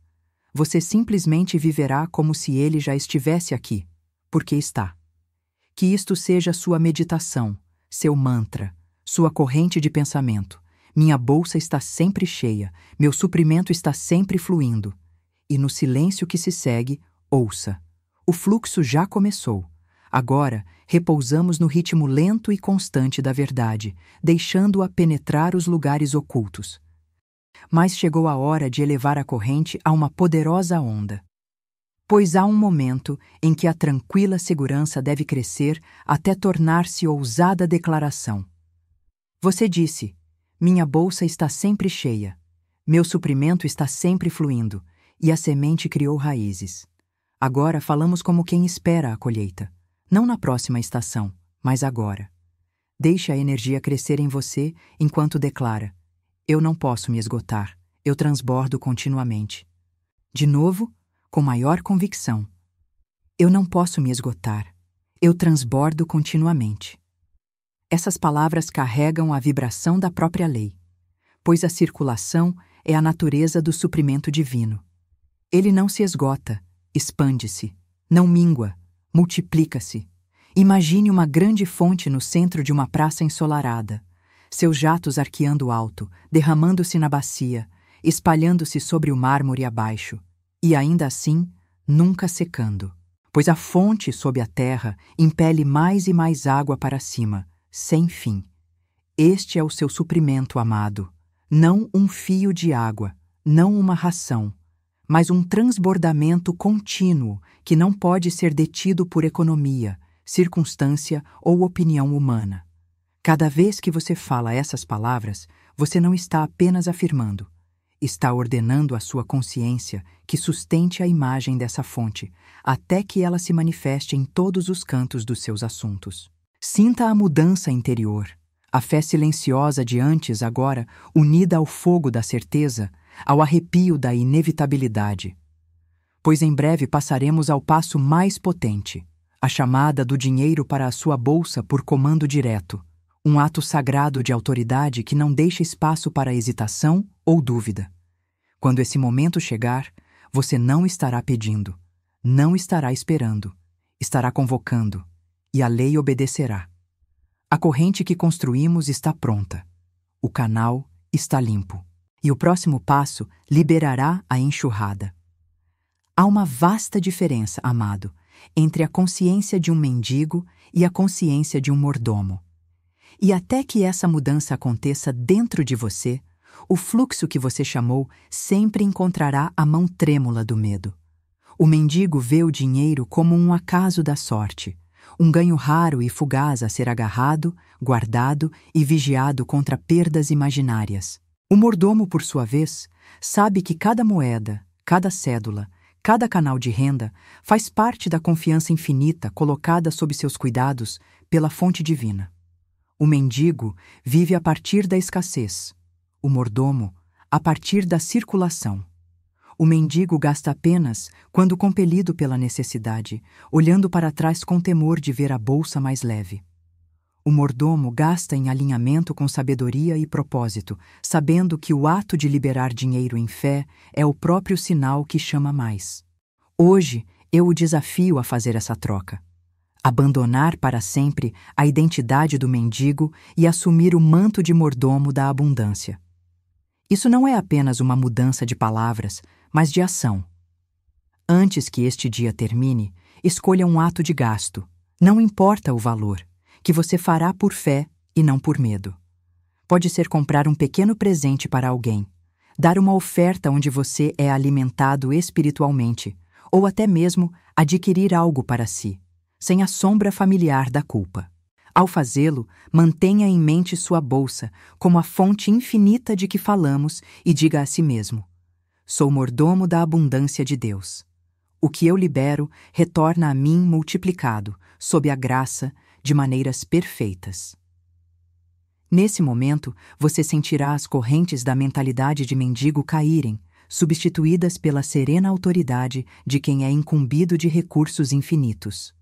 Você simplesmente viverá como se ele já estivesse aqui, porque está. Que isto seja sua meditação, seu mantra, sua corrente de pensamento. Minha bolsa está sempre cheia, meu suprimento está sempre fluindo. E no silêncio que se segue, ouça. O fluxo já começou. Agora, repousamos no ritmo lento e constante da verdade, deixando-a penetrar os lugares ocultos. Mas chegou a hora de elevar a corrente a uma poderosa onda. Pois há um momento em que a tranquila segurança deve crescer até tornar-se ousada declaração. Você disse: minha bolsa está sempre cheia, meu suprimento está sempre fluindo, e a semente criou raízes. Agora falamos como quem espera a colheita, não na próxima estação, mas agora. Deixe a energia crescer em você enquanto declara: eu não posso me esgotar, eu transbordo continuamente. De novo, com maior convicção: eu não posso me esgotar, eu transbordo continuamente. Essas palavras carregam a vibração da própria lei, pois a circulação é a natureza do suprimento divino. Ele não se esgota, expande-se, não mingua, multiplica-se. Imagine uma grande fonte no centro de uma praça ensolarada, seus jatos arqueando alto, derramando-se na bacia, espalhando-se sobre o mármore abaixo, e ainda assim, nunca secando, pois a fonte sob a terra impele mais e mais água para cima, sem fim. Este é o seu suprimento, amado, não um fio de água, não uma ração, mas um transbordamento contínuo que não pode ser detido por economia, circunstância ou opinião humana. Cada vez que você fala essas palavras, você não está apenas afirmando, está ordenando à sua consciência que sustente a imagem dessa fonte, até que ela se manifeste em todos os cantos dos seus assuntos. Sinta a mudança interior, a fé silenciosa de antes agora unida ao fogo da certeza, ao arrepio da inevitabilidade. Pois em breve passaremos ao passo mais potente, a chamada do dinheiro para a sua bolsa por comando direto, um ato sagrado de autoridade que não deixa espaço para hesitação ou dúvida. Quando esse momento chegar, você não estará pedindo, não estará esperando, estará convocando, e a lei obedecerá. A corrente que construímos está pronta, o canal está limpo, e o próximo passo liberará a enxurrada. Há uma vasta diferença, amado, entre a consciência de um mendigo e a consciência de um mordomo. E até que essa mudança aconteça dentro de você, o fluxo que você chamou sempre encontrará a mão trêmula do medo. O mendigo vê o dinheiro como um acaso da sorte, um ganho raro e fugaz a ser agarrado, guardado e vigiado contra perdas imaginárias. O mordomo, por sua vez, sabe que cada moeda, cada cédula, cada canal de renda faz parte da confiança infinita colocada sob seus cuidados pela fonte divina. O mendigo vive a partir da escassez, o mordomo a partir da circulação. O mendigo gasta apenas quando compelido pela necessidade, olhando para trás com temor de ver a bolsa mais leve. O mordomo gasta em alinhamento com sabedoria e propósito, sabendo que o ato de liberar dinheiro em fé é o próprio sinal que chama mais. Hoje, eu o desafio a fazer essa troca. Abandonar para sempre a identidade do mendigo e assumir o manto de mordomo da abundância. Isso não é apenas uma mudança de palavras, mas de ação. Antes que este dia termine, escolha um ato de gasto, não importa o valor, que você fará por fé e não por medo. Pode ser comprar um pequeno presente para alguém, dar uma oferta onde você é alimentado espiritualmente, ou até mesmo adquirir algo para si, sem a sombra familiar da culpa. Ao fazê-lo, mantenha em mente sua bolsa como a fonte infinita de que falamos e diga a si mesmo: sou mordomo da abundância de Deus. O que eu libero retorna a mim multiplicado, sob a graça, de maneiras perfeitas. Nesse momento, você sentirá as correntes da mentalidade de mendigo caírem, substituídas pela serena autoridade de quem é incumbido de recursos infinitos.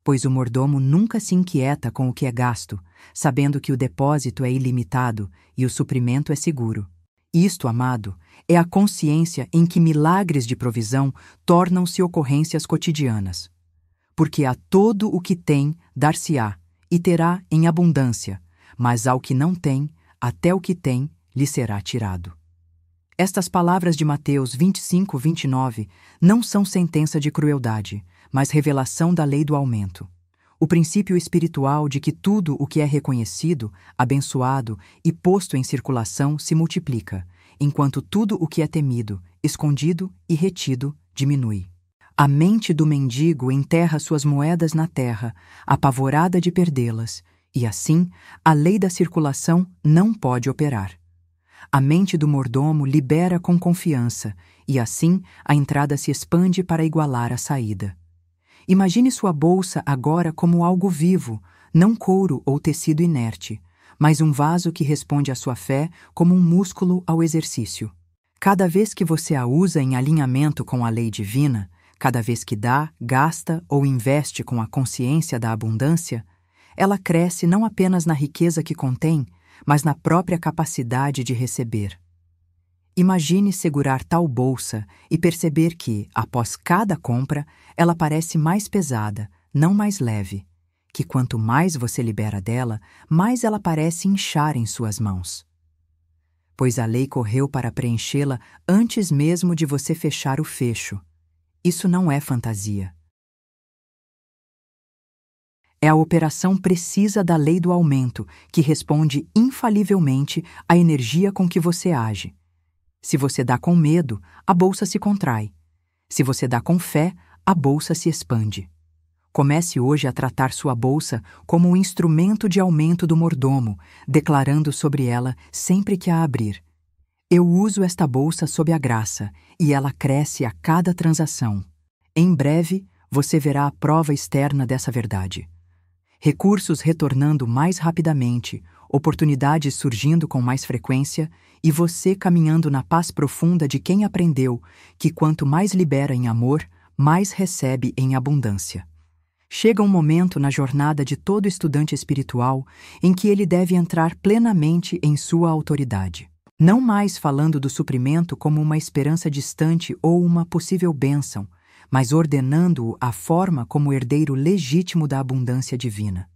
Pois o mordomo nunca se inquieta com o que é gasto, sabendo que o depósito é ilimitado e o suprimento é seguro. Isto, amado, é a consciência em que milagres de provisão tornam-se ocorrências cotidianas. Porque a todo o que tem, dar-se-á, e terá em abundância, mas ao que não tem, até o que tem, lhe será tirado. Estas palavras de Mateus 25, 29 não são sentença de crueldade, mas revelação da lei do aumento. O princípio espiritual de que tudo o que é reconhecido, abençoado e posto em circulação se multiplica, enquanto tudo o que é temido, escondido e retido diminui. A mente do mendigo enterra suas moedas na terra, apavorada de perdê-las, e assim a lei da circulação não pode operar. A mente do mordomo libera com confiança, e assim a entrada se expande para igualar a saída. Imagine sua bolsa agora como algo vivo, não couro ou tecido inerte, mas um vaso que responde à sua fé como um músculo ao exercício. Cada vez que você a usa em alinhamento com a lei divina, cada vez que dá, gasta ou investe com a consciência da abundância, ela cresce não apenas na riqueza que contém, mas na própria capacidade de receber. Imagine segurar tal bolsa e perceber que, após cada compra, ela parece mais pesada, não mais leve, que quanto mais você libera dela, mais ela parece inchar em suas mãos. Pois a lei correu para preenchê-la antes mesmo de você fechar o fecho. Isso não é fantasia. É a operação precisa da lei do aumento que responde infalivelmente à energia com que você age. Se você dá com medo, a bolsa se contrai. Se você dá com fé, a bolsa se expande. Comece hoje a tratar sua bolsa como um instrumento de aumento do mordomo, declarando sobre ela sempre que a abrir: eu uso esta bolsa sob a graça, e ela cresce a cada transação. Em breve, você verá a prova externa dessa verdade. Recursos retornando mais rapidamente, oportunidades surgindo com mais frequência e você caminhando na paz profunda de quem aprendeu que quanto mais libera em amor, mais recebe em abundância. Chega um momento na jornada de todo estudante espiritual em que ele deve entrar plenamente em sua autoridade. Não mais falando do suprimento como uma esperança distante ou uma possível bênção, mas ordenando-o à forma como herdeiro legítimo da abundância divina.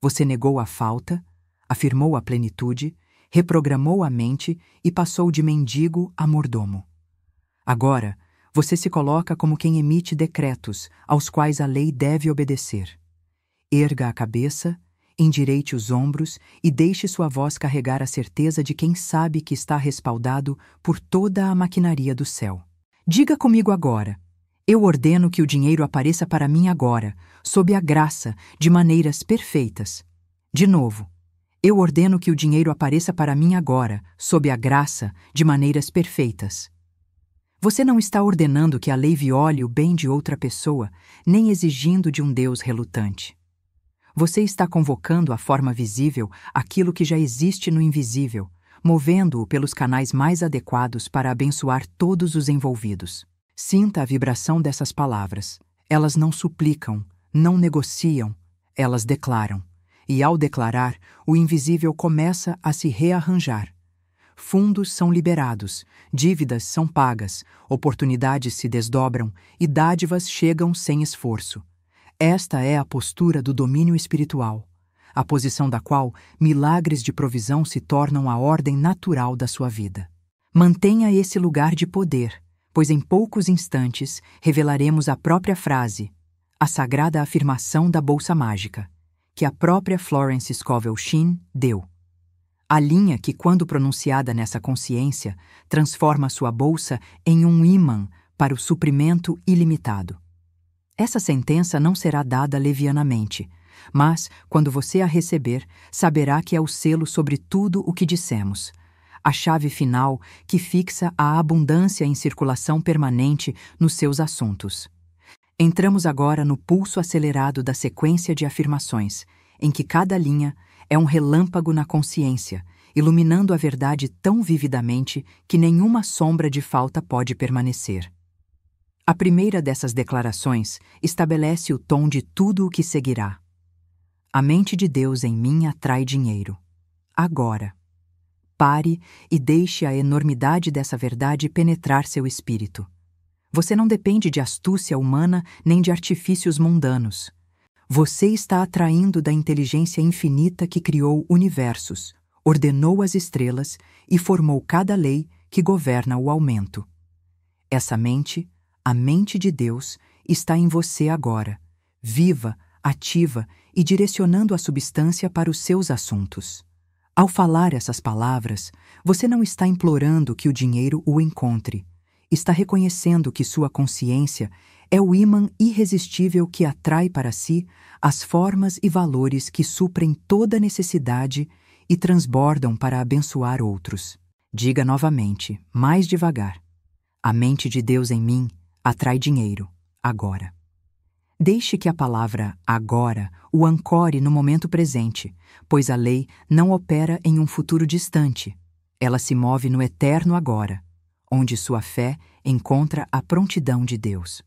Você negou a falta, afirmou a plenitude, reprogramou a mente e passou de mendigo a mordomo. Agora, você se coloca como quem emite decretos aos quais a lei deve obedecer. Erga a cabeça, endireite os ombros e deixe sua voz carregar a certeza de quem sabe que está respaldado por toda a maquinaria do céu. Diga comigo agora: eu ordeno que o dinheiro apareça para mim agora, sob a graça, de maneiras perfeitas. De novo, eu ordeno que o dinheiro apareça para mim agora, sob a graça, de maneiras perfeitas. Você não está ordenando que a lei viole o bem de outra pessoa, nem exigindo de um Deus relutante. Você está convocando à forma visível aquilo que já existe no invisível, movendo-o pelos canais mais adequados para abençoar todos os envolvidos. Sinta a vibração dessas palavras. Elas não suplicam, não negociam, elas declaram. E ao declarar, o invisível começa a se rearranjar. Fundos são liberados, dívidas são pagas, oportunidades se desdobram e dádivas chegam sem esforço. Esta é a postura do domínio espiritual, a posição da qual milagres de provisão se tornam a ordem natural da sua vida. Mantenha esse lugar de poder, pois em poucos instantes revelaremos a própria frase, a sagrada afirmação da bolsa mágica, que a própria Florence Scovel Shinn deu. A linha que, quando pronunciada nessa consciência, transforma sua bolsa em um ímã para o suprimento ilimitado. Essa sentença não será dada levianamente, mas, quando você a receber, saberá que é o selo sobre tudo o que dissemos, a chave final que fixa a abundância em circulação permanente nos seus assuntos. Entramos agora no pulso acelerado da sequência de afirmações, em que cada linha É um relâmpago na consciência, iluminando a verdade tão vividamente que nenhuma sombra de falta pode permanecer. A primeira dessas declarações estabelece o tom de tudo o que seguirá. A mente de Deus em mim atrai dinheiro. Agora. Pare e deixe a enormidade dessa verdade penetrar seu espírito. Você não depende de astúcia humana nem de artifícios mundanos. Você está atraindo da inteligência infinita que criou universos, ordenou as estrelas e formou cada lei que governa o aumento. Essa mente, a mente de Deus, está em você agora, viva, ativa e direcionando a substância para os seus assuntos. Ao falar essas palavras, você não está implorando que o dinheiro o encontre. Está reconhecendo que sua consciência é o ímã irresistível que atrai para si as formas e valores que suprem toda necessidade e transbordam para abençoar outros. Diga novamente, mais devagar. A mente de Deus em mim atrai dinheiro, agora. Deixe que a palavra agora o ancore no momento presente, pois a lei não opera em um futuro distante. Ela se move no eterno agora, onde sua fé encontra a prontidão de Deus.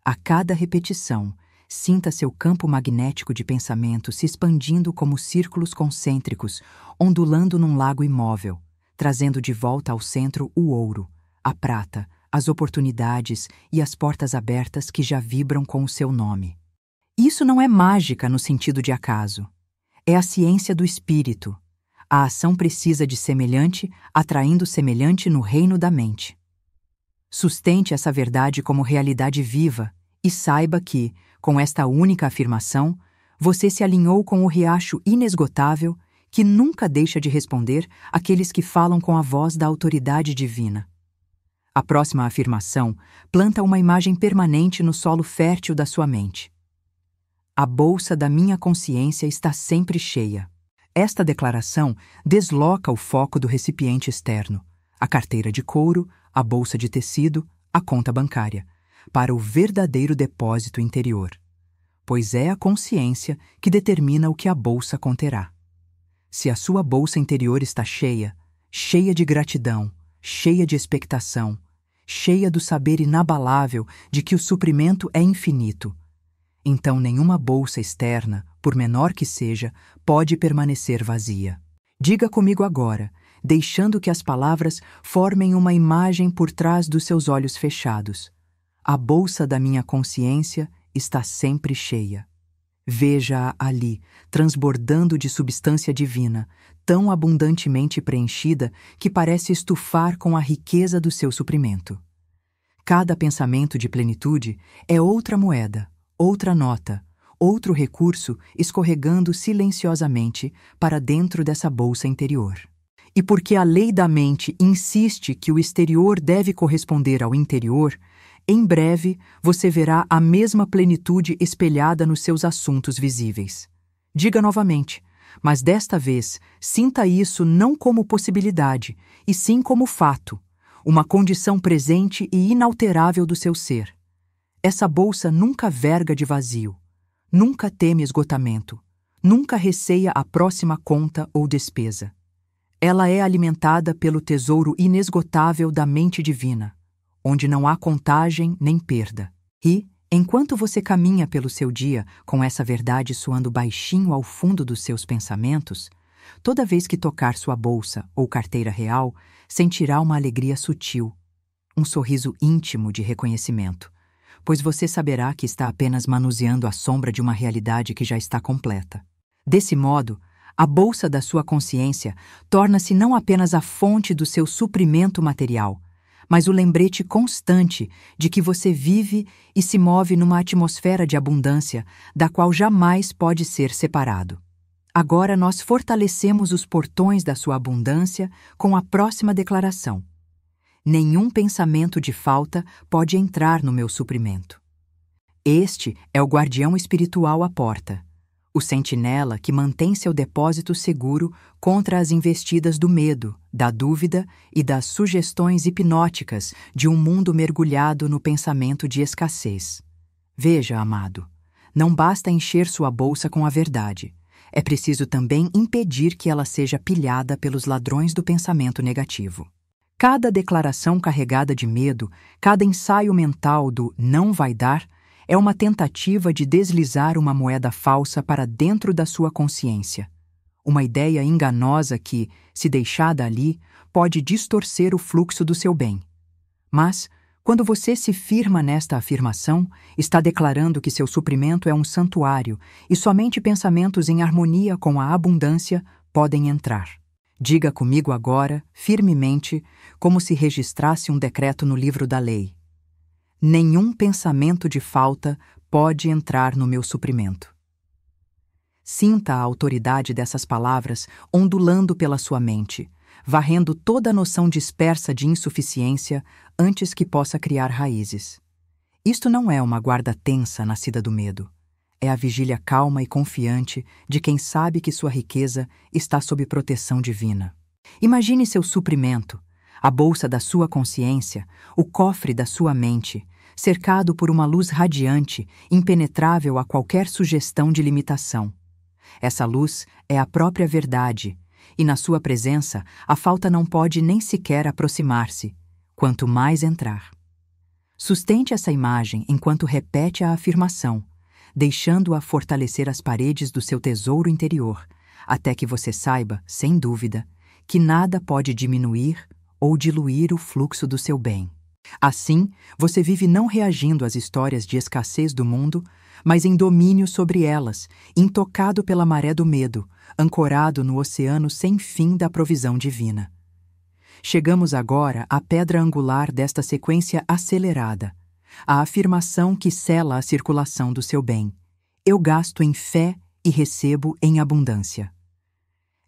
A cada repetição, sinta seu campo magnético de pensamento se expandindo como círculos concêntricos, ondulando num lago imóvel, trazendo de volta ao centro o ouro, a prata, as oportunidades e as portas abertas que já vibram com o seu nome. Isso não é mágica no sentido de acaso. É a ciência do espírito. A ação precisa de semelhante, atraindo semelhante no reino da mente. Sustente essa verdade como realidade viva e saiba que, com esta única afirmação, você se alinhou com o riacho inesgotável que nunca deixa de responder àqueles que falam com a voz da autoridade divina. A próxima afirmação planta uma imagem permanente no solo fértil da sua mente. A bolsa da minha consciência está sempre cheia. Esta declaração desloca o foco do recipiente externo, a carteira de couro, a bolsa de tecido, a conta bancária, para o verdadeiro depósito interior, pois é a consciência que determina o que a bolsa conterá. Se a sua bolsa interior está cheia, cheia de gratidão, cheia de expectação, cheia do saber inabalável de que o suprimento é infinito, então nenhuma bolsa externa, por menor que seja, pode permanecer vazia. Diga comigo agora, deixando que as palavras formem uma imagem por trás dos seus olhos fechados. A bolsa da minha consciência está sempre cheia. Veja-a ali, transbordando de substância divina, tão abundantemente preenchida que parece estufar com a riqueza do seu suprimento. Cada pensamento de plenitude é outra moeda, outra nota, outro recurso escorregando silenciosamente para dentro dessa bolsa interior. E porque a lei da mente insiste que o exterior deve corresponder ao interior, em breve você verá a mesma plenitude espelhada nos seus assuntos visíveis. Diga novamente, mas desta vez sinta isso não como possibilidade, e sim como fato, uma condição presente e inalterável do seu ser. Essa bolsa nunca verga de vazio, nunca teme esgotamento, nunca receia a próxima conta ou despesa. Ela é alimentada pelo tesouro inesgotável da mente divina, onde não há contagem nem perda. E, enquanto você caminha pelo seu dia com essa verdade soando baixinho ao fundo dos seus pensamentos, toda vez que tocar sua bolsa ou carteira real, sentirá uma alegria sutil, um sorriso íntimo de reconhecimento, pois você saberá que está apenas manuseando a sombra de uma realidade que já está completa. Desse modo, a bolsa da sua consciência torna-se não apenas a fonte do seu suprimento material, mas o lembrete constante de que você vive e se move numa atmosfera de abundância da qual jamais pode ser separado. Agora nós fortalecemos os portões da sua abundância com a próxima declaração. Nenhum pensamento de falta pode entrar no meu suprimento. Este é o guardião espiritual à porta, o sentinela que mantém seu depósito seguro contra as investidas do medo, da dúvida e das sugestões hipnóticas de um mundo mergulhado no pensamento de escassez. Veja, amado, não basta encher sua bolsa com a verdade. é preciso também impedir que ela seja pilhada pelos ladrões do pensamento negativo. Cada declaração carregada de medo, cada ensaio mental do não vai dar, é uma tentativa de deslizar uma moeda falsa para dentro da sua consciência. Uma ideia enganosa que, se deixada ali, pode distorcer o fluxo do seu bem. Mas, quando você se firma nesta afirmação, está declarando que seu suprimento é um santuário e somente pensamentos em harmonia com a abundância podem entrar. Diga comigo agora, firmemente, como se registrasse um decreto no livro da lei. Nenhum pensamento de falta pode entrar no meu suprimento. Sinta a autoridade dessas palavras ondulando pela sua mente, varrendo toda a noção dispersa de insuficiência antes que possa criar raízes. Isto não é uma guarda tensa nascida do medo. É a vigília calma e confiante de quem sabe que sua riqueza está sob proteção divina. Imagine seu suprimento, a bolsa da sua consciência, o cofre da sua mente, cercado por uma luz radiante, impenetrável a qualquer sugestão de limitação. Essa luz é a própria verdade, e na sua presença a falta não pode nem sequer aproximar-se, quanto mais entrar. Sustente essa imagem enquanto repete a afirmação, deixando-a fortalecer as paredes do seu tesouro interior, até que você saiba, sem dúvida, que nada pode diminuir ou diluir o fluxo do seu bem. Assim, você vive não reagindo às histórias de escassez do mundo, mas em domínio sobre elas, intocado pela maré do medo, ancorado no oceano sem fim da provisão divina. Chegamos agora à pedra angular desta sequência acelerada, a afirmação que sela a circulação do seu bem. Eu gasto em fé e recebo em abundância.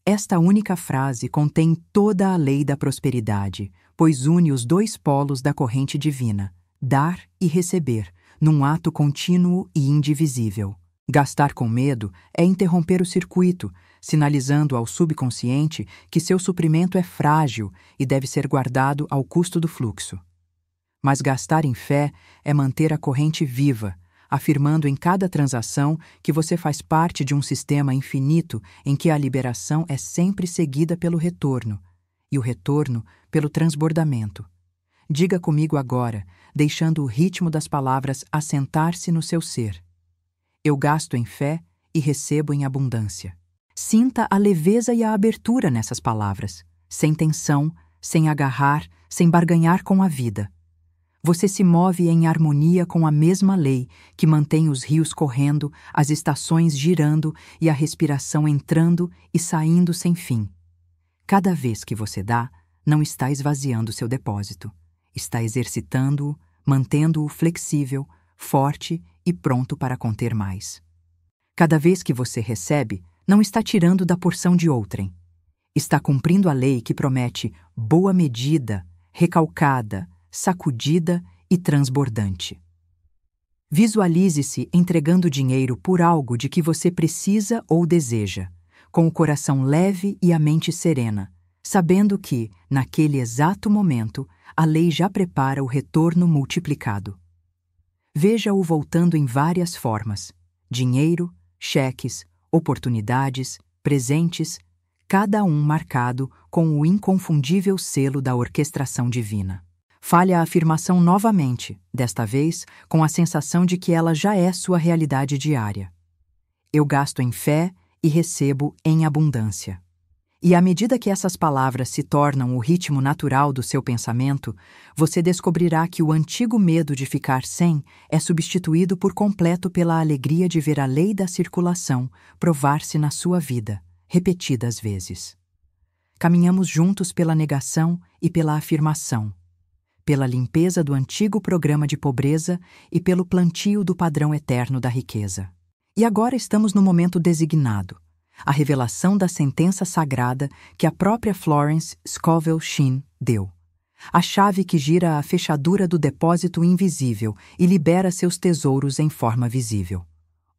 Esta única frase contém toda a lei da prosperidade, pois une os dois polos da corrente divina, dar e receber, num ato contínuo e indivisível. Gastar com medo é interromper o circuito, sinalizando ao subconsciente que seu suprimento é frágil e deve ser guardado ao custo do fluxo. Mas gastar em fé é manter a corrente viva, afirmando em cada transação que você faz parte de um sistema infinito em que a liberação é sempre seguida pelo retorno, e o retorno pelo transbordamento. Diga comigo agora, deixando o ritmo das palavras assentar-se no seu ser. Eu gasto em fé e recebo em abundância. Sinta a leveza e a abertura nessas palavras, sem tensão, sem agarrar, sem barganhar com a vida. Você se move em harmonia com a mesma lei que mantém os rios correndo, as estações girando e a respiração entrando e saindo sem fim. Cada vez que você dá, não está esvaziando seu depósito. Está exercitando-o, mantendo-o flexível, forte e pronto para conter mais. Cada vez que você recebe, não está tirando da porção de outrem. Está cumprindo a lei que promete boa medida, recalcada, sacudida e transbordante. Visualize-se entregando dinheiro por algo de que você precisa ou deseja, com o coração leve e a mente serena, sabendo que, naquele exato momento, a lei já prepara o retorno multiplicado. Veja-o voltando em várias formas: dinheiro, cheques, oportunidades, presentes, cada um marcado com o inconfundível selo da orquestração divina. Fale a afirmação novamente, desta vez com a sensação de que ela já é sua realidade diária. Eu gasto em fé e recebo em abundância. E à medida que essas palavras se tornam o ritmo natural do seu pensamento, você descobrirá que o antigo medo de ficar sem é substituído por completo pela alegria de ver a lei da circulação provar-se na sua vida, repetidas vezes. Caminhamos juntos pela negação e pela afirmação, pela limpeza do antigo programa de pobreza e pelo plantio do padrão eterno da riqueza. E agora estamos no momento designado, a revelação da sentença sagrada que a própria Florence Scovel Shinn deu. A chave que gira a fechadura do depósito invisível e libera seus tesouros em forma visível.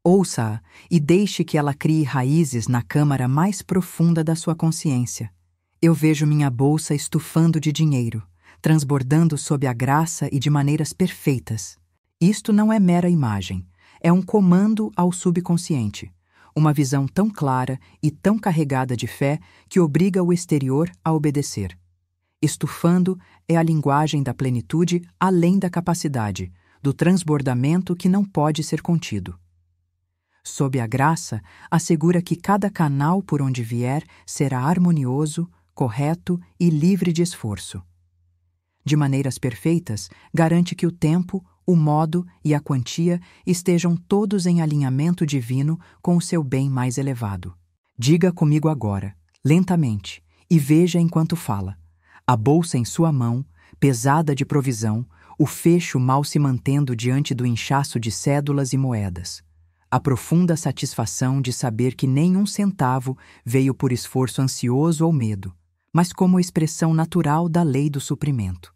Ouça-a e deixe que ela crie raízes na câmara mais profunda da sua consciência. Eu vejo minha bolsa estufando de dinheiro, transbordando sob a graça e de maneiras perfeitas. Isto não é mera imagem, é um comando ao subconsciente. uma visão tão clara e tão carregada de fé que obriga o exterior a obedecer. Estufando é a linguagem da plenitude além da capacidade, do transbordamento que não pode ser contido. Sob a graça, assegura que cada canal por onde vier será harmonioso, correto e livre de esforço. De maneiras perfeitas, garante que o tempo, o modo e a quantia estejam todos em alinhamento divino com o seu bem mais elevado. Diga comigo agora, lentamente, e veja enquanto fala. A bolsa em sua mão, pesada de provisão, o fecho mal se mantendo diante do inchaço de cédulas e moedas. A profunda satisfação de saber que nenhum centavo veio por esforço ansioso ou medo, mas como expressão natural da lei do suprimento.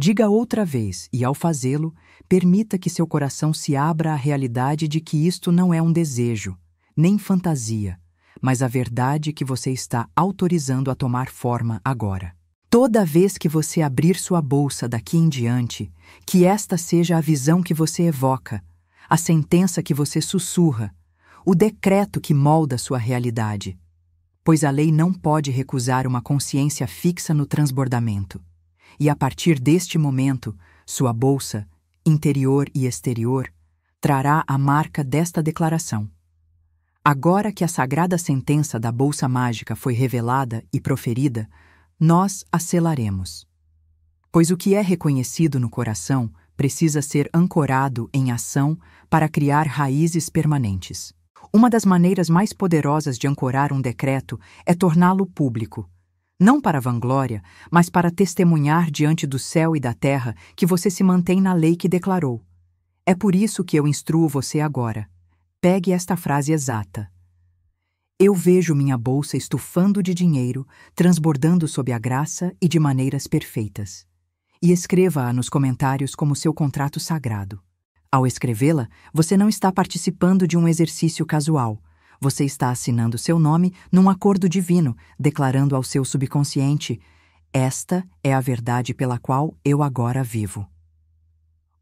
Diga outra vez e, ao fazê-lo, permita que seu coração se abra à realidade de que isto não é um desejo, nem fantasia, mas a verdade que você está autorizando a tomar forma agora. Toda vez que você abrir sua bolsa daqui em diante, que esta seja a visão que você evoca, a sentença que você sussurra, o decreto que molda sua realidade. Pois a lei não pode recusar uma consciência fixa no transbordamento. E a partir deste momento, sua bolsa, interior e exterior, trará a marca desta declaração. Agora que a sagrada sentença da bolsa mágica foi revelada e proferida, nós a selaremos. Pois o que é reconhecido no coração precisa ser ancorado em ação para criar raízes permanentes. Uma das maneiras mais poderosas de ancorar um decreto é torná-lo público, não para vanglória, mas para testemunhar diante do céu e da terra que você se mantém na lei que declarou. É por isso que eu instruo você agora. Pegue esta frase exata. Eu vejo minha bolsa estufando de dinheiro, transbordando sob a graça e de maneiras perfeitas. E escreva-a nos comentários como seu contrato sagrado. Ao escrevê-la, você não está participando de um exercício casual. Você está assinando seu nome num acordo divino, declarando ao seu subconsciente: esta é a verdade pela qual eu agora vivo.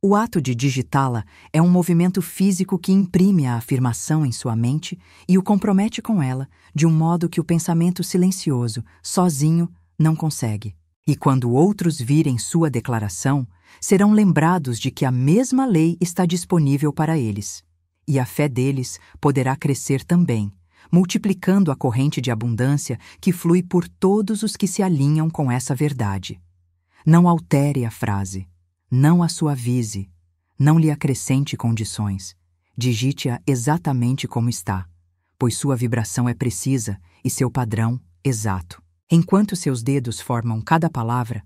O ato de digitá-la é um movimento físico que imprime a afirmação em sua mente e o compromete com ela, de um modo que o pensamento silencioso, sozinho, não consegue. E quando outros virem sua declaração, serão lembrados de que a mesma lei está disponível para eles. E a fé deles poderá crescer também, multiplicando a corrente de abundância que flui por todos os que se alinham com essa verdade. Não altere a frase. Não a suavize, não lhe acrescente condições. Digite-a exatamente como está, pois sua vibração é precisa e seu padrão exato. Enquanto seus dedos formam cada palavra,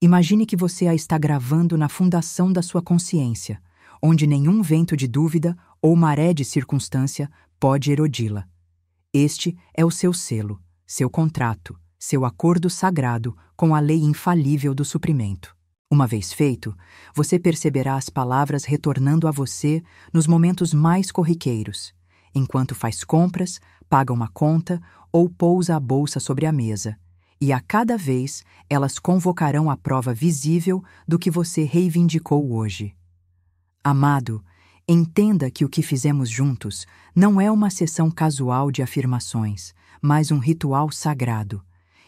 imagine que você a está gravando na fundação da sua consciência, onde nenhum vento de dúvida ou maré de circunstância pode erodi-la. Este é o seu selo, seu contrato, seu acordo sagrado com a lei infalível do suprimento. Uma vez feito, você perceberá as palavras retornando a você nos momentos mais corriqueiros, enquanto faz compras, paga uma conta ou pousa a bolsa sobre a mesa, e a cada vez elas convocarão a prova visível do que você reivindicou hoje. Amado, entenda que o que fizemos juntos não é uma sessão casual de afirmações, mas um ritual sagrado,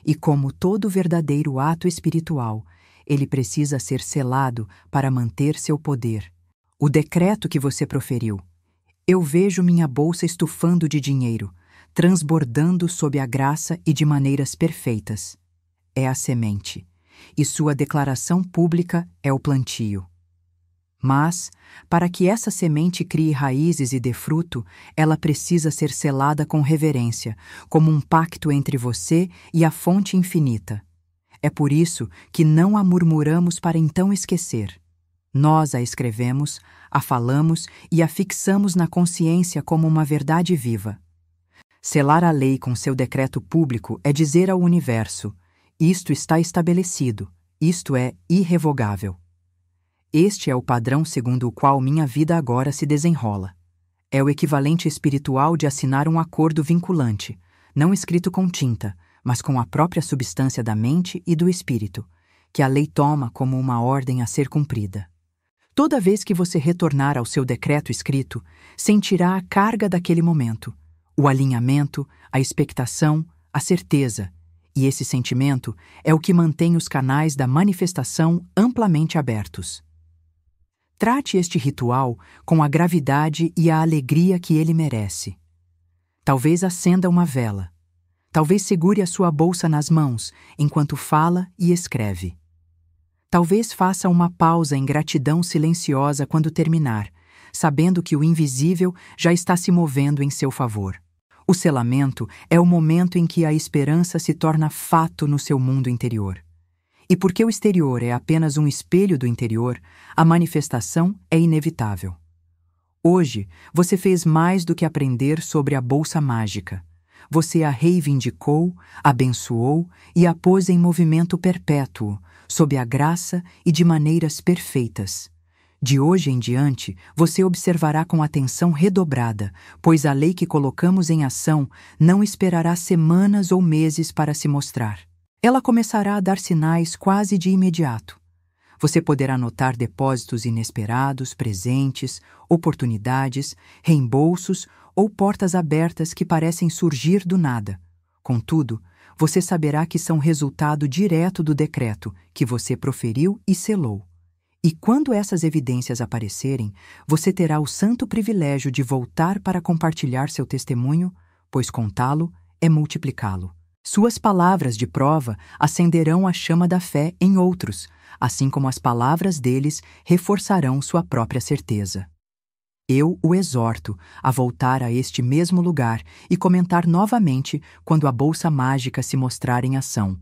e como todo verdadeiro ato espiritual, ele precisa ser selado para manter seu poder. O decreto que você proferiu. Eu vejo minha bolsa estufando de dinheiro, transbordando sob a graça e de maneiras perfeitas. É a semente, e sua declaração pública é o plantio. Mas, para que essa semente crie raízes e dê fruto, ela precisa ser selada com reverência, como um pacto entre você e a fonte infinita. É por isso que não a murmuramos para então esquecer. Nós a escrevemos, a falamos e a fixamos na consciência como uma verdade viva. Selar a lei com seu decreto público é dizer ao universo: isto está estabelecido, isto é irrevogável. Este é o padrão segundo o qual minha vida agora se desenrola. É o equivalente espiritual de assinar um acordo vinculante, não escrito com tinta, mas com a própria substância da mente e do espírito, que a lei toma como uma ordem a ser cumprida. Toda vez que você retornar ao seu decreto escrito, sentirá a carga daquele momento, o alinhamento, a expectação, a certeza, e esse sentimento é o que mantém os canais da manifestação amplamente abertos. Trate este ritual com a gravidade e a alegria que ele merece. Talvez acenda uma vela. Talvez segure a sua bolsa nas mãos enquanto fala e escreve. Talvez faça uma pausa em gratidão silenciosa quando terminar, sabendo que o invisível já está se movendo em seu favor. O selamento é o momento em que a esperança se torna fato no seu mundo interior. E porque o exterior é apenas um espelho do interior, a manifestação é inevitável. Hoje, você fez mais do que aprender sobre a bolsa mágica. Você a reivindicou, abençoou e a pôs em movimento perpétuo, sob a graça e de maneiras perfeitas. De hoje em diante, você observará com atenção redobrada, pois a lei que colocamos em ação não esperará semanas ou meses para se mostrar. Ela começará a dar sinais quase de imediato. Você poderá notar depósitos inesperados, presentes, oportunidades, reembolsos ou portas abertas que parecem surgir do nada. Contudo, você saberá que são resultado direto do decreto que você proferiu e selou. E quando essas evidências aparecerem, você terá o santo privilégio de voltar para compartilhar seu testemunho, pois contá-lo é multiplicá-lo. Suas palavras de prova acenderão a chama da fé em outros, assim como as palavras deles reforçarão sua própria certeza. Eu o exorto a voltar a este mesmo lugar e comentar novamente quando a bolsa mágica se mostrar em ação,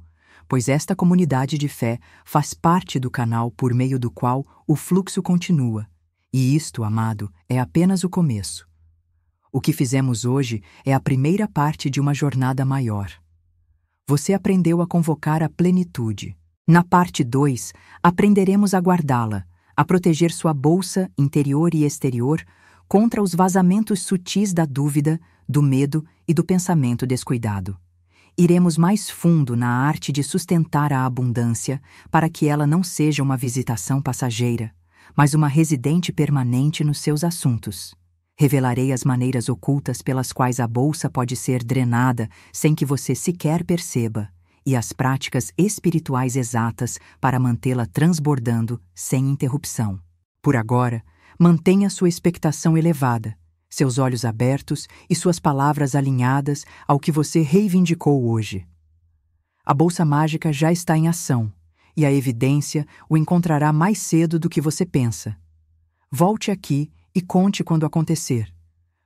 pois esta comunidade de fé faz parte do canal por meio do qual o fluxo continua. E isto, amado, é apenas o começo. O que fizemos hoje é a primeira parte de uma jornada maior. Você aprendeu a convocar a plenitude. Na parte 2, aprenderemos a guardá-la, a proteger sua bolsa interior e exterior contra os vazamentos sutis da dúvida, do medo e do pensamento descuidado. Iremos mais fundo na arte de sustentar a abundância para que ela não seja uma visitação passageira, mas uma residente permanente nos seus assuntos. Revelarei as maneiras ocultas pelas quais a bolsa pode ser drenada sem que você sequer perceba, e as práticas espirituais exatas para mantê-la transbordando sem interrupção. Por agora, mantenha sua expectação elevada, seus olhos abertos e suas palavras alinhadas ao que você reivindicou hoje. A bolsa mágica já está em ação, e a evidência o encontrará mais cedo do que você pensa. Volte aqui e conte quando acontecer,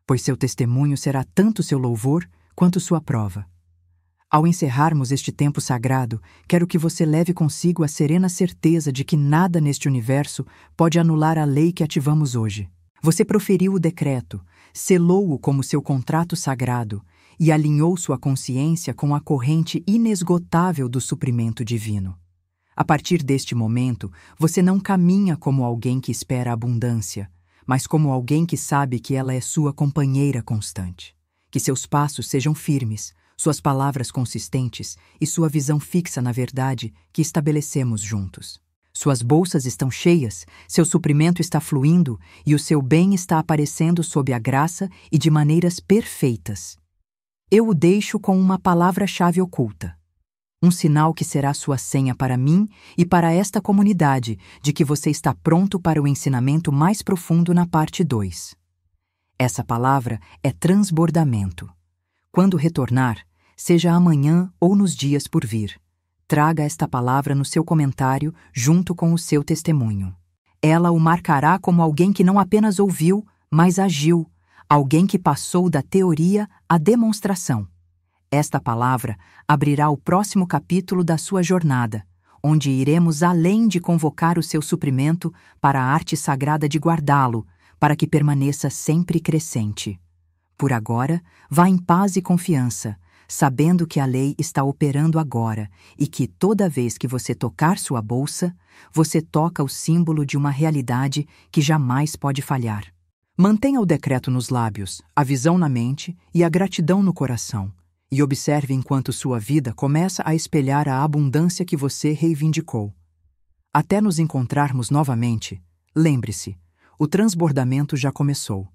pois seu testemunho será tanto seu louvor quanto sua prova. Ao encerrarmos este tempo sagrado, quero que você leve consigo a serena certeza de que nada neste universo pode anular a lei que ativamos hoje. Você proferiu o decreto, selou-o como seu contrato sagrado e alinhou sua consciência com a corrente inesgotável do suprimento divino. A partir deste momento, você não caminha como alguém que espera abundância, mas como alguém que sabe que ela é sua companheira constante. Que seus passos sejam firmes, suas palavras consistentes e sua visão fixa na verdade que estabelecemos juntos. Suas bolsas estão cheias, seu suprimento está fluindo e o seu bem está aparecendo sob a graça e de maneiras perfeitas. Eu o deixo com uma palavra-chave oculta. Um sinal que será sua senha para mim e para esta comunidade de que você está pronto para o ensinamento mais profundo na parte 2. Essa palavra é transbordamento. Quando retornar, seja amanhã ou nos dias por vir, traga esta palavra no seu comentário junto com o seu testemunho. Ela o marcará como alguém que não apenas ouviu, mas agiu, alguém que passou da teoria à demonstração. Esta palavra abrirá o próximo capítulo da sua jornada, onde iremos além de convocar o seu suprimento para a arte sagrada de guardá-lo, para que permaneça sempre crescente. Por agora, vá em paz e confiança, sabendo que a lei está operando agora e que toda vez que você tocar sua bolsa, você toca o símbolo de uma realidade que jamais pode falhar. Mantenha o decreto nos lábios, a visão na mente e a gratidão no coração. E observe enquanto sua vida começa a espelhar a abundância que você reivindicou. Até nos encontrarmos novamente, lembre-se, o transbordamento já começou.